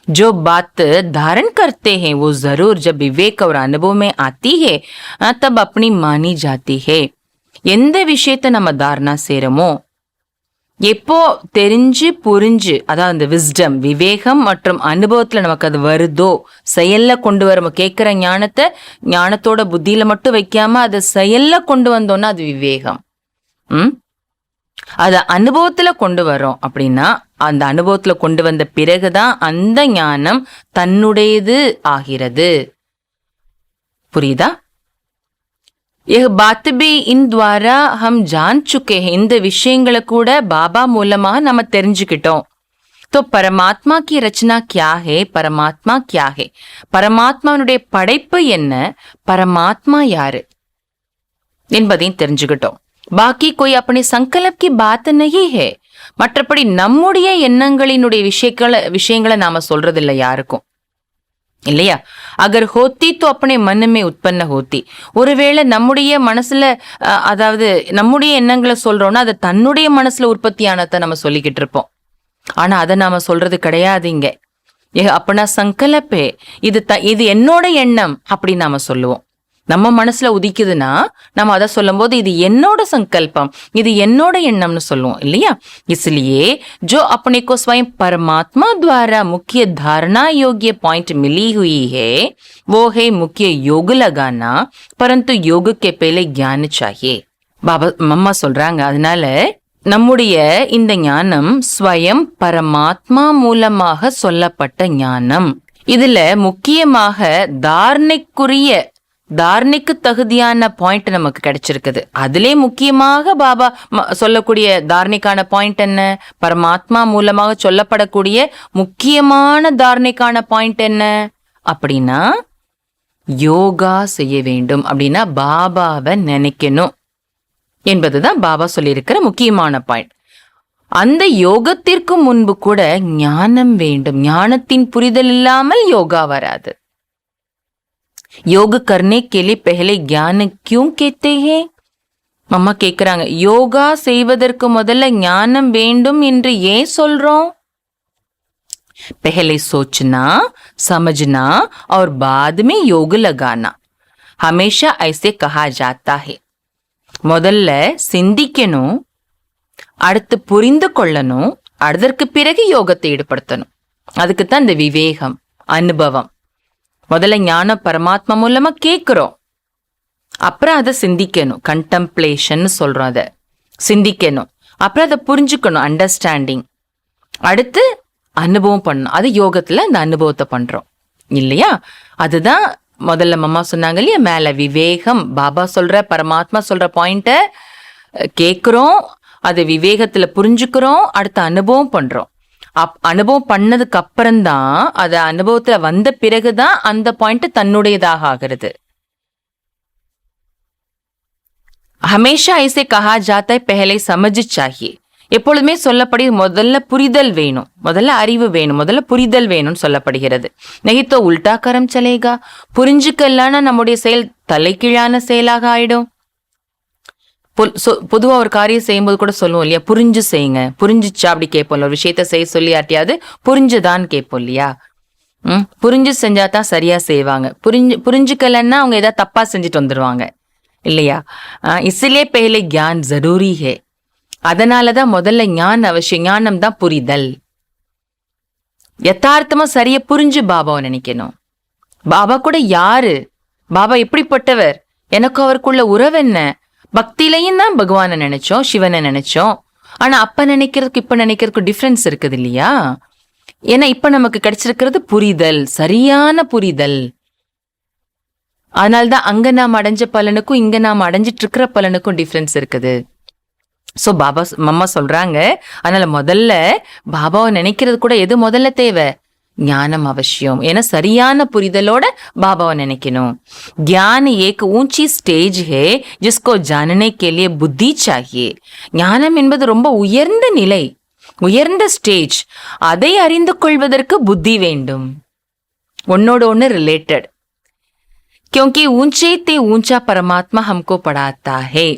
जो बात धारण करते हैं वो जरूर जब विवेक और अनुभव में आती है तब अपनी मानी जाती है. எந்த விஷயத்தை நம்ம தாரணா செய்றோமோ எப்போ தெரிஞ்சு புரிஞ்சு, அதாவது அந்த விஸ்டம், விவேகம் மற்றும் அனுபவத்துல நமக்கு அது வருதோ, செயல்ல கொண்டு வர கேட்கிற ஞானத்தை ஞானத்தோட புத்தியில மட்டும் வைக்காம அதை செயல்ல கொண்டு வந்தோம்னா அது விவேகம். அத அனுபவத்துல கொண்டு வரோம் அப்படின்னா, அந்த அனுபவத்துல கொண்டு வந்த பிறகுதான் அந்த ஞானம் தன்னுடையது ஆகிறது. புரியுதா? यह बात भी इन द्वारा हम जान चुके हैं. இந்த விஷயங்களை கூட பாபா மூலமா நம்ம தெரிஞ்சுக்கிட்டோம். तो परमात्मा की रचना क्या है, परमात्मा क्या है, பரமாத்மாவுடைய படைப்பு என்ன, பரமாத்மா யாரு என்பதையும் தெரிஞ்சுக்கிட்டோம். பாக்கி कोई अपने संकल्प की बात नहीं है. மற்றபடி நம்முடைய எண்ணங்களினுடைய விஷயங்களை நாம சொல்றதில்லை யாருக்கும், இல்லையா? அகர் ஹோத்தி तो अपने मन में उत्पन्न होती. ஒருவேளை நம்முடைய மனசுல, அதாவது நம்முடைய எண்ணங்களை சொல்றோம்னா அது தன்னுடைய மனசுல உற்பத்தியானதை நம்ம சொல்லிக்கிட்டு இருப்போம். ஆனா அதை நாம சொல்றது கிடையாதுங்க. அப்பனா சங்கல்பே, இது என்னோட எண்ணம் அப்படின்னு நாம சொல்லுவோம். நம்ம மனசுல உதிக்குதுன்னா நம்ம அதை சொல்லும் போது இது என்னோட சங்கல்பம், இது என்னோட எண்ணம்னு சொல்லுவோம், இல்லையா? इसलिए जो अपने को स्वयं परमात्मा द्वारा मुख्य धारणा योग्य पॉइंट मिली हुई है वो है मुख्य योग लगाना, परंतु योग के पहले ज्ञान चाहिए. பாபா மம்மா சொல்றாங்க, அதனால நம்முடைய இந்த ஞானம் ஸ்வயம் பரமாத்மா மூலமாக சொல்லப்பட்ட ஞானம். இதுல முக்கியமாக தார்னிக்கு தகுதியான பாயிண்ட் நமக்கு கிடைச்சிருக்குது. அதிலே முக்கியமாக பாபா சொல்லக்கூடிய தார்னிக்கான பாயிண்ட் என்ன, பரமாத்மா மூலமாக சொல்லப்படக்கூடிய முக்கியமான தார்னிக்கான பாயிண்ட் என்ன அப்படின்னா, யோகா செய்ய வேண்டும். அப்படின்னா பாபாவை நினைக்கணும் என்பதுதான் பாபா சொல்லியிருக்கிற முக்கியமான பாயிண்ட். அந்த யோகத்திற்கு முன்பு கூட ஞானம் வேண்டும். ஞானத்தின் புரிதல் இல்லாமல் யோகா வராது. योग करने के लिए पहले ज्ञान क्यों कहते हैं? மம்மா கேக்குறாங்க, யோகா செய்வதற்கு முதல்ல ஞானம் வேண்டும் என்று ஏன் சொல்றோம்? पहले सोचना, समझना और बाद में योग लगाना, हमेशा ऐसे कहा जाता है. முதல்ல சிந்திக்கணும், அடுத்து புரிந்து கொள்ளணும், அதற்கு பிறகு யோகத்தை ஈடுபடுத்தணும். அதுக்குத்தான் இந்த விவேகம், அனுபவம். முதல்ல ஞானம் பரமாத்மா மூலமா கேட்கிறோம், அப்புறம் அதை சிந்திக்கணும், கண்டம்ப்ளேஷன் சொல்றோம். அதை சிந்திக்கணும், அப்புறம் அதை புரிஞ்சுக்கணும், அண்டர்ஸ்டாண்டிங். அடுத்து அனுபவம் பண்ணணும். அது யோகத்துல அந்த அனுபவத்தை பண்றோம், இல்லையா? அதுதான் முதல்ல மம்மா சொன்னாங்க இல்லையா, மேல விவேகம். பாபா சொல்ற, பரமாத்மா சொல்ற பாயிண்ட கேட்கிறோம், அதை விவேகத்துல புரிஞ்சுக்கிறோம், அடுத்த அனுபவம் பண்றோம். அனுபவம் பண்ணதுக்கு அப்புறம்தான், அது அனுபவத்துல வந்த பிறகுதான் அந்த பாயிண்ட் தன்னுடையதாக ஆகிறது. ஹமேஷா ஐசே கஹா ஜாத்தா ஹை, பெஹலே சமஜ் சாஹியே. எப்பொழுதுமே சொல்லப்படி முதல்ல புரிதல் வேணும், முதல்ல அறிவு வேணும், முதல்ல புரிதல் வேணும்னு சொல்லப்படுகிறது. நகித்தோ உல்டா கரம் சலேகா, புரிஞ்சுக்கலான்னா நம்முடைய செயல் தலைகீழான செயலாக ஆயிடும். பொதுவா ஒரு காரியம் செய்யும்போது கூட சொல்லுவோம் இல்லையா, புரிஞ்சு செய்யுங்க, புரிஞ்சுச்சா அப்படி கேட்போம். ஒரு விஷயத்த செய்ய சொல்லி யாட்டியாவது புரிஞ்சுதான்னு கேட்போம் இல்லையா? புரிஞ்சு செஞ்சாதான் சரியா செய்வாங்க. புரிஞ்சுக்கலன்னா அவங்க ஏதாவது தப்பா செஞ்சுட்டு வந்துடுவாங்க, இல்லையா? இசிலே பெஹலே கியான் ஜரூரி ஹே. அதனாலதான் முதல்ல ஞான் அவசியம். ஞானம் தான் புரிதல். யதார்த்தமா சரியா புரிஞ்சு பாபாவை நினைக்கணும். பாபா கூட யாரு, பாபா எப்படிப்பட்டவர், எனக்கு அவருக்குள்ள உறவு என்ன. பக்தியிலையும் தான் பகவானை நினைச்சோம், சிவனை நினைச்சோம். ஆனா அப்ப நினைக்கிறதுக்கு இப்ப நினைக்கிறதுக்கு டிஃபரன்ஸ் இருக்குது இல்லையா? ஏன்னா இப்ப நமக்கு கிடைச்சிருக்கிறது புரிதல், சரியான புரிதல். அதனால்தான் அங்க நாம் அடைஞ்ச பலனுக்கும் இங்க நாம் அடைஞ்சிட்டு இருக்கிற பலனுக்கும் டிஃபரன்ஸ் இருக்குது. சோ பாபா மம்மா சொல்றாங்க, அதனால முதல்ல பாபாவை நினைக்கிறது கூட எது முதல்ல தேவை, ஞானம் அவசியம். ஏன்னா சரியான புரிதலோட பாபாவை நினைக்கணும். ज्ञान एक ऊंची स्टेज है जिसको जानने के लिए बुद्धि चाहिए. ஞானம் என்பது ரொம்ப உயர்ந்த நிலை, உயர்ந்த ஸ்டேஜ். அதை அறிந்து கொள்வதற்கு புத்தி வேண்டும். ஒன்னோட ஒன்னு ரிலேட்டட். क्योंकि ऊंचे ते ऊंचा परमात्मा हमको पढ़ाता है.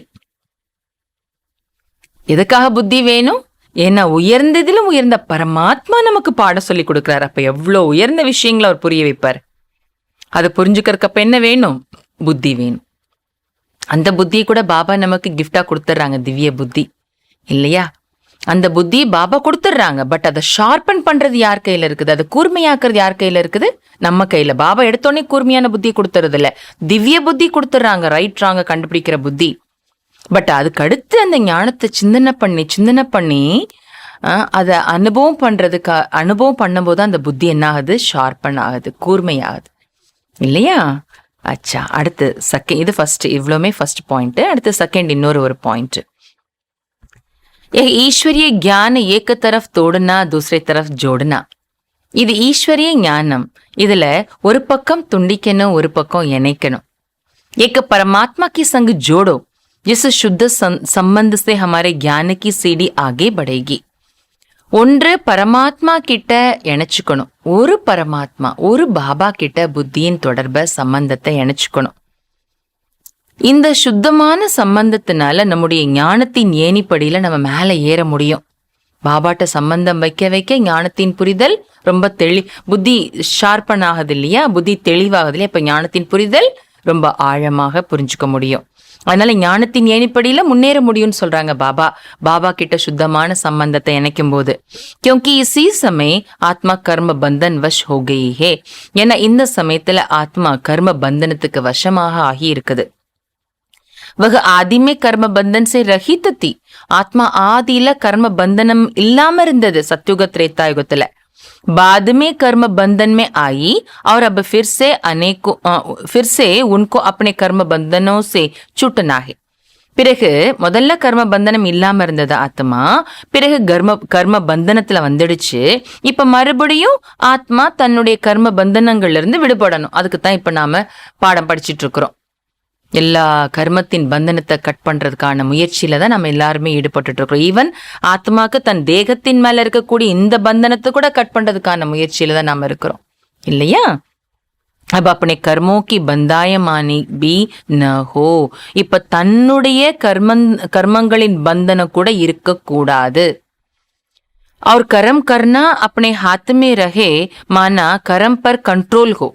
எதுக்காக புத்தி வேணும்? ஏன்னா உயர்ந்ததிலும் உயர்ந்த பரமாத்மா நமக்கு பாடம் சொல்லி கொடுக்கிறார். அப்ப எவ்வளவு உயர்ந்த விஷயங்களை அவர் புரிய வைப்பார். அதை புரிஞ்சுக்கிறதுக்கு அப்ப என்ன வேணும்? புத்தி வேணும். அந்த புத்தியை கூட பாபா நமக்கு கிஃப்டா கொடுத்துட்றாங்க, திவ்ய புத்தி, இல்லையா? அந்த புத்தி பாபா கொடுத்துடுறாங்க. பட் அதை ஷார்பன் பண்றது யார் கையில இருக்குது, அதை கூர்மையாக்குறது யார் கையில இருக்குது? நம்ம கையில. பாபா எடுத்தோடனே கூர்மையான புத்தி கொடுத்துறது இல்ல, திவ்ய புத்தி கொடுத்துட்றாங்க, ரைட் ராங்க கண்டுபிடிக்கிற புத்தி. பட் அதுக்கு அடுத்து அந்த ஞானத்தை சிந்தனை பண்ணி அதை அனுபவம் பண்ணும்போது அந்த புத்தி என்ன ஆகுது? ஷார்பன் ஆகுது, கூர்மையாகுது இல்லையா? அச்சா, அடுத்து செகண்ட். இது ஃபர்ஸ்ட், இவ்வளவுமே ஃபர்ஸ்ட் பாயிண்ட். அடுத்து செகண்ட், இன்னொரு பாயிண்ட். ஈஸ்வரிய ज्ञान एक तरफ तोड़ना दूसरे तरफ जोड़ना. இது ஈஸ்வரிய ஞானம். இதுல ஒரு பக்கம் துண்டிக்கணும், ஒரு பக்கம் இணைக்கணும். एक परमात्मा की संग जोड़ो जिस शुद्ध संबंध से हमारे ज्ञान की सीढ़ी आगे बढ़ेगी. ஒன்று பரமாத்மா கிட்ட இணைச்சுக்கணும். ஒரு பரமாத்மா, ஒரு பாபா கிட்ட புத்தியின் தொடர்பை, சம்பந்தத்தை இணைச்சுக்கணும். இந்த சுத்தமான சம்பந்தத்தினால நம்முடைய ஞானத்தின் ஏணிப்படியில நம்ம மேல ஏற முடியும். பாபாட்ட சம்பந்தம் வைக்க ஞானத்தின் புரிதல் ரொம்ப புத்தி ஷார்பன் ஆகுது இல்லையா, புத்தி தெளிவாகுது இல்லையா, இப்ப ஞானத்தின் புரிதல் ரொம்ப ஆழமாக புரிஞ்சுக்க முடியும். அதனால ஞானத்தின் ஏணிப்படியில முன்னேற முடியும்னு சொல்றாங்க பாபா கிட்ட சுத்தமான சம்பந்தத்தை இணைக்கும் போது. क्योंकि इसी समय ஆத்மா கர்ம பந்தன் வஷ் हो गई है. ஏன்னா இந்த சமயத்துல ஆத்மா கர்ம பந்தனத்துக்கு வசமாக ஆகி இருக்குது. वह आदि में कर्म बंधन से रहित थी. आत्मा आदिला कर्म बंधनम इल्लाम இருந்தது सत्युग त्रेता युगத்துல. बाद में कर्म बंधन में आई और अब फिर से उनको अपने कर्म बंधनों से छूटना है. பிறகு முதல்ல கர்ம பந்தனம் இல்லாம இருந்தது ஆத்மா, பிறகு கர்ம பந்தனத்துல வந்துடுச்சு. இப்ப மறுபடியும் ஆத்மா தன்னுடைய கர்ம பந்தனங்கள்ல இருந்து விடுபடணும். அதுக்கு தான் இப்ப நாம பாடம் படிச்சுட்டு இருக்கிறோம். எல்லா கர்மத்தின் பந்தனத்தை கட் பண்றதுக்கான முயற்சியில தான் நம்ம எல்லாருமே ஈடுபட்டு இருக்கோம். ஈவன் ஆத்மாக்கு தன் தேகத்தின் மேல இருக்கக்கூடிய இந்த பந்தனத்தை கூட கட் பண்றதுக்கான முயற்சியில தான் நாம இருக்கிறோம் இல்லையா? அப்ப अपने कर्मों की बंदायमानी भी न हो. இப்ப தன்னுடைய கர்மங்களின் பந்தனம் கூட இருக்க கூடாது. और कर्म करना अपने हाथ में रहे माना कर्म पर कंट्रोल हो.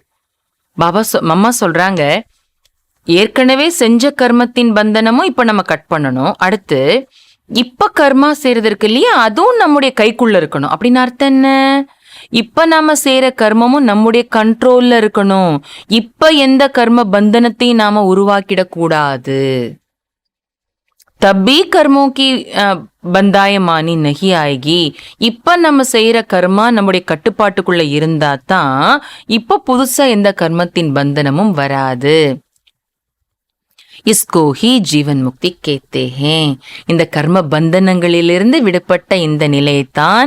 மம்மா சொல்றாங்க, ஏற்கனவே செஞ்ச கர்மத்தின் பந்தனமும் இப்ப நம்ம கட் பண்ணணும். அடுத்து இப்ப கர்மா செய்யறதற்கு இல்லையா, அதுவும் நம்முடைய கைக்குள்ள இருக்கணும். அப்படின்னு அர்த்தம் என்ன? இப்ப நாம செய்யற கர்மமும் நம்முடைய கண்ட்ரோல்ல இருக்கணும். இப்ப எந்த கர்ம பந்தனத்தையும் நாம உருவாக்கிட கூடாது. தப்பி கர்மோ கி பந்தாயமானி நகி ஆகி. இப்ப நம்ம செய்யற கர்மா நம்முடைய கட்டுப்பாட்டுக்குள்ள இருந்தா தான் இப்ப புதுசா எந்த கர்மத்தின் பந்தனமும் வராது. इसको ही जीवन मुक्ति कहते हैं. இந்த கர்ம பந்தனங்களிலிருந்து விடுபட்ட இந்த நிலையைத்தான்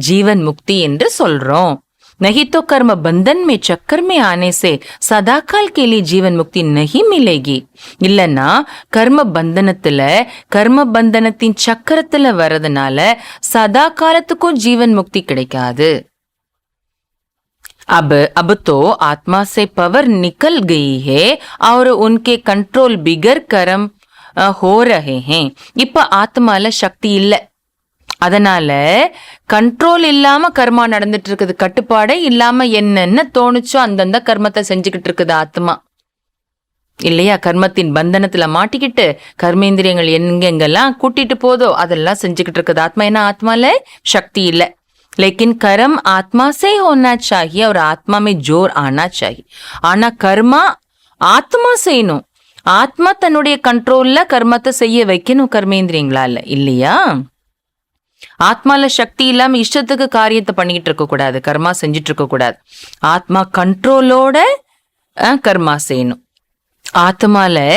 ஜீவன் முக்தி என்று சொல்றோம். नहीं तो कर्म बंधन में चक्कर में आने से सदा काल के लिए जीवन मुक्ति नहीं मिलेगी. இல்லனா கர்ம பந்தனத்தின் சக்கரத்துல வரதுனால சதா காலத்துக்கும் ஜீவன் முக்தி கிடைக்காது. अब तो आत्मा से पावर निकल गई है और उनके कंट्रोल बिगर कर्म हो रहे हैं. இப்ப ஆத்மால சக்தி இல்லை, அதனால கண்ட்ரோல் இல்லாம கர்மா நடந்துட்டு இருக்குது. கட்டுப்பாடே இல்லாம என்னென்ன தோணுச்சோ அந்தந்த கர்மத்தை செஞ்சுக்கிட்டு இருக்குது ஆத்மா இல்லையா? கர்மத்தின் பந்தனத்துல மாட்டிக்கிட்டு கர்மேந்திரியங்கள் எங்கெங்கெல்லாம் கூட்டிட்டு போதோ அதெல்லாம் செஞ்சுக்கிட்டு இருக்குது ஆத்மா. ஏன்னா ஆத்மால சக்தி இல்லை. लेकिन कर्म आत्मा से होना चाहिए और आत्मा में जोर आना चाहिए. ஆனா கர்மா ஆத்மா செய்யணும். ஆத்மா தன்னுடைய கண்ட்ரோல்ல கர்மத்தை செய்ய வைக்கணும் கர்மேந்திரியங்களால இல்லையா? ஆத்மால சக்தி இல்லாம இஷ்டத்துக்கு காரியத்தை பண்ணிக்கிட்டு இருக்க கூடாது, கர்மா செஞ்சிட்டு இருக்க கூடாது. ஆத்மா கண்ட்ரோலோட கர்மா செய்யணும். ஆத்மால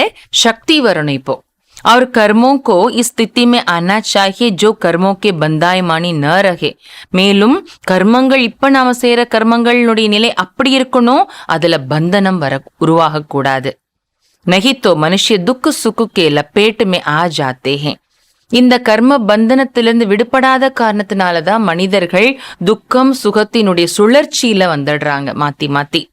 சக்தி வரணும். இப்போ और कर्मों को इस स्थिति में आना चाहिए जो कर्मों के बंदायमानी न रहे. மேலும் கர்மங்கள் இப்ப நாம செய்யற கர்மங்களுடைய நிலை அப்படி இருக்கணும், அதுல பந்தனம் உருவாக கூடாது. नहीं तो मनुष्य दुख सुख के लपेट में आ जाते हैं. இந்த கர்ம பந்தனத்திலிருந்து விடுபடாத காரணத்தினாலதான் மனிதர்கள் துக்கம் சுகத்தினுடைய சுழற்சியில வந்துடுறாங்க மாத்தி மாத்தி.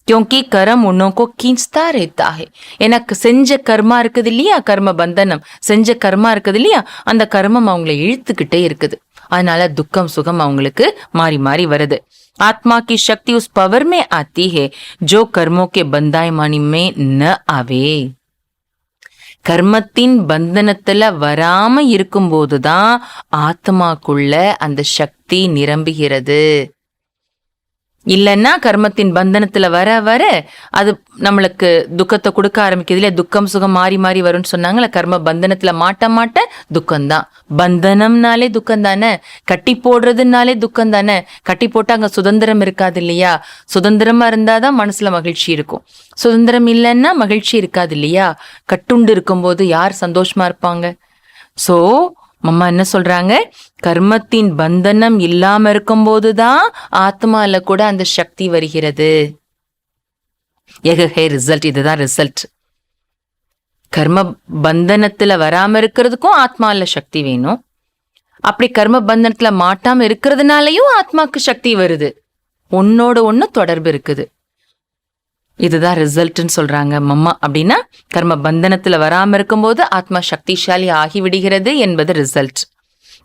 क्योंकि कर्म उन्हों को खींचता रहता है. எனக்கு செஞ்ச கர்மா இருக்குது இல்லையா, கர்ம பந்தனம் செஞ்ச கர்மா இருக்குது இல்லையா, அந்த கர்மம் அவங்களை இழுத்துக்கிட்டே இருக்குது. அதனால துக்கம் சுகம் அவங்களுக்கு மாறி மாறி வருது. आत्मा की शक्ति उस पावर में आती है जो कर्मों के बंदायमानी में न आवे. கர்மத்தின் பந்தனத்துல வராம இருக்கும்போதுதான் ஆத்மாக்குள்ள அந்த சக்தி நிரம்புகிறது. இல்லைன்னா கர்மத்தின் பந்தனத்துல வர வர அது நம்மளுக்கு துக்கத்தை கொடுக்க ஆரம்பிக்குது இல்லையா? துக்கம் சுகம் மாறி மாறி வரும்னு சொன்னாங்கல்ல. கர்ம பந்தனத்துல மாட்ட துக்கம்தான். பந்தனம்னாலே துக்கம் தானே, கட்டி போடுறதுனாலே துக்கம் தானே. கட்டி போட்டா அங்க சுதந்திரம் இருக்காது இல்லையா? சுதந்திரமா இருந்தாதான் மனசுல மகிழ்ச்சி இருக்கும். சுதந்திரம் இல்லைன்னா மகிழ்ச்சி இருக்காது இல்லையா? கட்டுண்டு இருக்கும்போது யார் சந்தோஷமா இருப்பாங்க? சோ மம்மா என்ன சொல்றாங்க, கர்மத்தின் பந்தனம் இல்லாம இருக்கும்போதுதான் ஆத்மால கூட அந்த சக்தி வருகிறது. ரிசல்ட், இதுதான் ரிசல்ட். கர்ம பந்தனத்துல வராம இருக்கிறதுக்கும் ஆத்மால சக்தி வேணும். அப்படி கர்ம பந்தனத்துல மாட்டாம இருக்கிறதுனாலயும் ஆத்மாக்கு சக்தி வருது. ஒன்னோட ஒண்ணு தொடர்பு இருக்குது. இதுதான் ரிசல்ட்னு சொல்றாங்க மம்மா. அப்படின்னா கர்ம பந்தனத்துல வராம இருக்கும்போது ஆத்மா சக்திசாலி ஆகிவிடுகிறது என்பது ரிசல்ட்.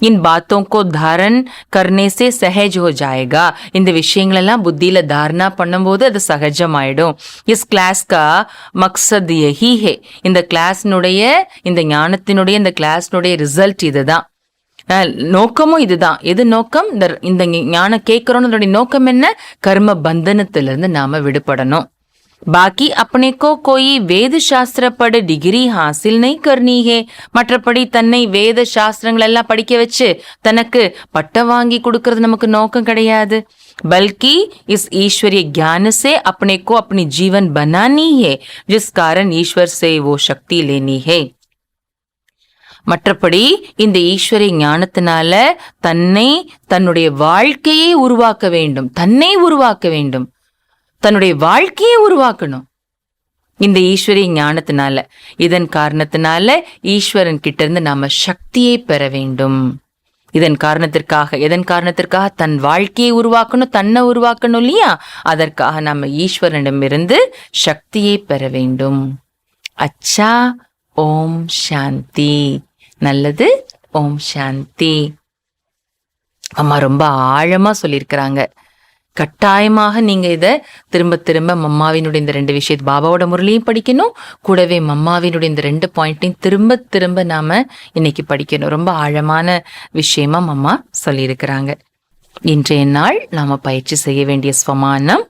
इन बातों को धारण करने से सहज हो जाएगा. இந்த விஷயங்களெல்லாம் புத்தியில தாரணா பண்ணும்போது அது சகஜமாயிடும். இஸ் கிளாஸ் கா மக்சத் யஹி ஹே. இந்த கிளாஸ்னுடைய, இந்த ஞானத்தினுடைய, இந்த கிளாஸ்னுடைய ரிசல்ட் இதுதான், நோக்கமும் இதுதான். எது நோக்கம்? இந்த ஞானம் கேட்கிறோம், நோக்கம் என்ன? கர்ம பந்தனத்திலிருந்து நாம விடுபடணும். बाकी अपने को कोई वेद शास्त्र पढ़ डिग्री हासिल नहीं करनी है. மற்றபடி தன்னை வேத சாஸ்திரங்கள் எல்லாம் படிக்க வச்சு தனக்கு பட்டம் வாங்கி கொடுக்கறது நமக்கு நோக்கம் கிடையாது. बल्कि इस ईश्वरीय ज्ञान से अपने को अपनी जीवन बनानी है, जिस कारण ईश्वर से वो शक्ति लेनी है. மற்றபடி இந்த ஈஸ்வரிய ஞானத்தினால தன்னை, தன்னுடைய வாழ்க்கையை உருவாக்க வேண்டும். தன்னை உருவாக்க வேண்டும், தன்னுடைய வாழ்க்கையை உருவாக்கணும் இந்த ஈஸ்வரிய ஞானத்தினால. இதன் காரணத்தினால ஈஸ்வரன் கிட்ட இருந்து நாம சக்தியை பெற வேண்டும். இதன் காரணத்திற்காக தன் வாழ்க்கையை உருவாக்கணும், தன்னை உருவாக்கணும் இல்லையா? அதற்காக நாம ஈஸ்வரனிடமிருந்து சக்தியை பெற வேண்டும். அச்சா, ஓம் சாந்தி. நல்லது, ஓம் சாந்தி. அம்மா ரொம்ப ஆழமா சொல்லியிருக்கிறாங்க. கட்டாயமாக நீங்க இதை திரும்ப திரும்ப மம்மாவினுடைய இந்த 2 விஷயத்தை, பாபாவோட முரளியும் படிக்கணும், கூடவே மம்மாவினுடைய இந்த 2 பாயிண்ட்டையும் திரும்ப திரும்ப நாம இன்னைக்கு படிக்கணும். ரொம்ப ஆழமான விஷயமா மம்மா சொல்லியிருக்கிறாங்க. இன்றைய நாள் நாம பயிற்சி செய்ய வேண்டிய ஸ்வமானம்,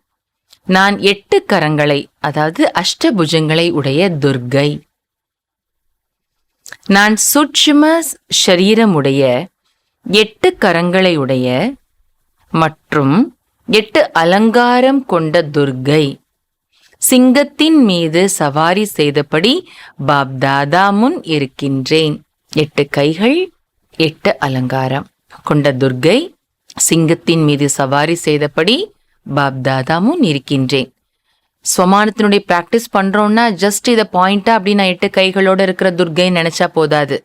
நான் 8 கரங்களை, அதாவது அஷ்டபுஜங்களை உடைய துர்கை. நான் சூட்சும ஷரீரமுடைய 8 கரங்களை உடைய மற்றும் 8 அலங்காரம் கொண்ட துர்கை. சிங்கத்தின் மீது சவாரி செய்தபடி பாப்தாதா முன் இருக்கின்றேன். 8 கைகள், 8 அலங்காரம் கொண்ட துர்கை, சிங்கத்தின் மீது சவாரி செய்தபடி பாப்தாதா முன் இருக்கின்றேன். ஸ்வமானத்தினுடைய பிராக்டிஸ் பண்றோம்னா ஜஸ்ட் இதை பாயிண்டா அப்படி நான் 8 கைகளோட இருக்கிற துர்கைன்னு நினைச்சா போதாது.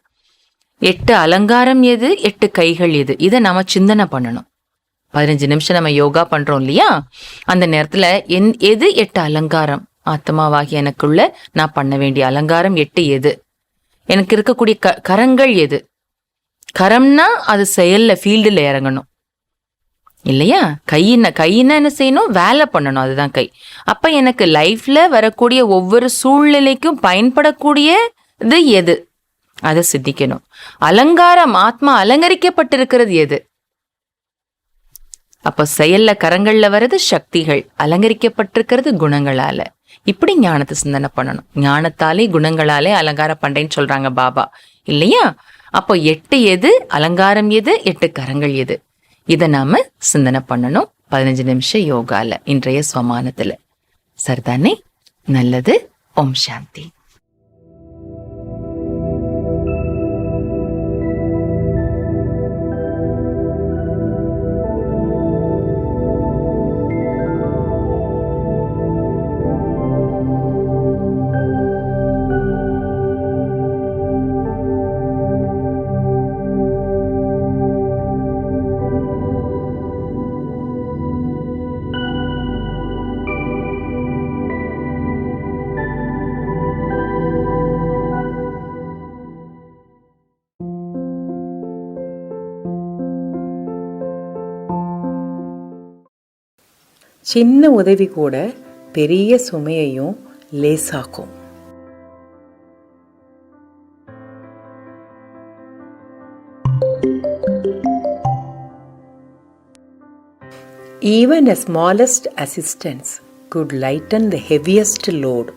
8 அலங்காரம் எது, 8 கைகள் எது, இதை நாம சிந்தனை பண்ணணும். 15 நிமிஷம் நம்ம யோகா பண்றோம் இல்லையா? அந்த நேரத்துல எது 8 அலங்காரம், ஆத்மாவாகி எனக்குள்ள நான் பண்ண வேண்டிய அலங்காரம் 8 எது, எனக்கு இருக்கக்கூடிய கரங்கள் எது. கரம்னா அது செயல்ல, ஃபீல்டுல இறங்கணும் இல்லையா? கையின்னா என்ன செய்யணும்? வேலை பண்ணணும், அதுதான் கை. அப்ப எனக்கு லைஃப்ல வரக்கூடிய ஒவ்வொரு சூழ்நிலைக்கும் பயன்படக்கூடியது எது, அதை சித்திக்கணும். அலங்காரம், ஆத்மா அலங்கரிக்கப்பட்டிருக்கிறது எது. அப்ப செயல்ல கரங்கள்ல வர்றது சக்திகள், அலங்கரிக்கப்பட்டிருக்கிறது குணங்களால. இப்படி ஞானத்தை சிந்தனை பண்ணணும். ஞானத்தாலே குணங்களாலே அலங்காரம் பண்றேன்னு சொல்றாங்க பாபா இல்லையா? அப்போ 8 எது, அலங்காரம் எது, 8 கரங்கள் எது, இதை நாம சிந்தனை பண்ணணும் 15 நிமிஷம் யோகால, இன்றைய ஸ்வமானத்துல. சரிதானே? நல்லது. ஓம் சாந்தி. சின்ன உதவி கூட பெரிய சுமையையும் லேசாக்கும். Even a smallest assistance could lighten the heaviest load.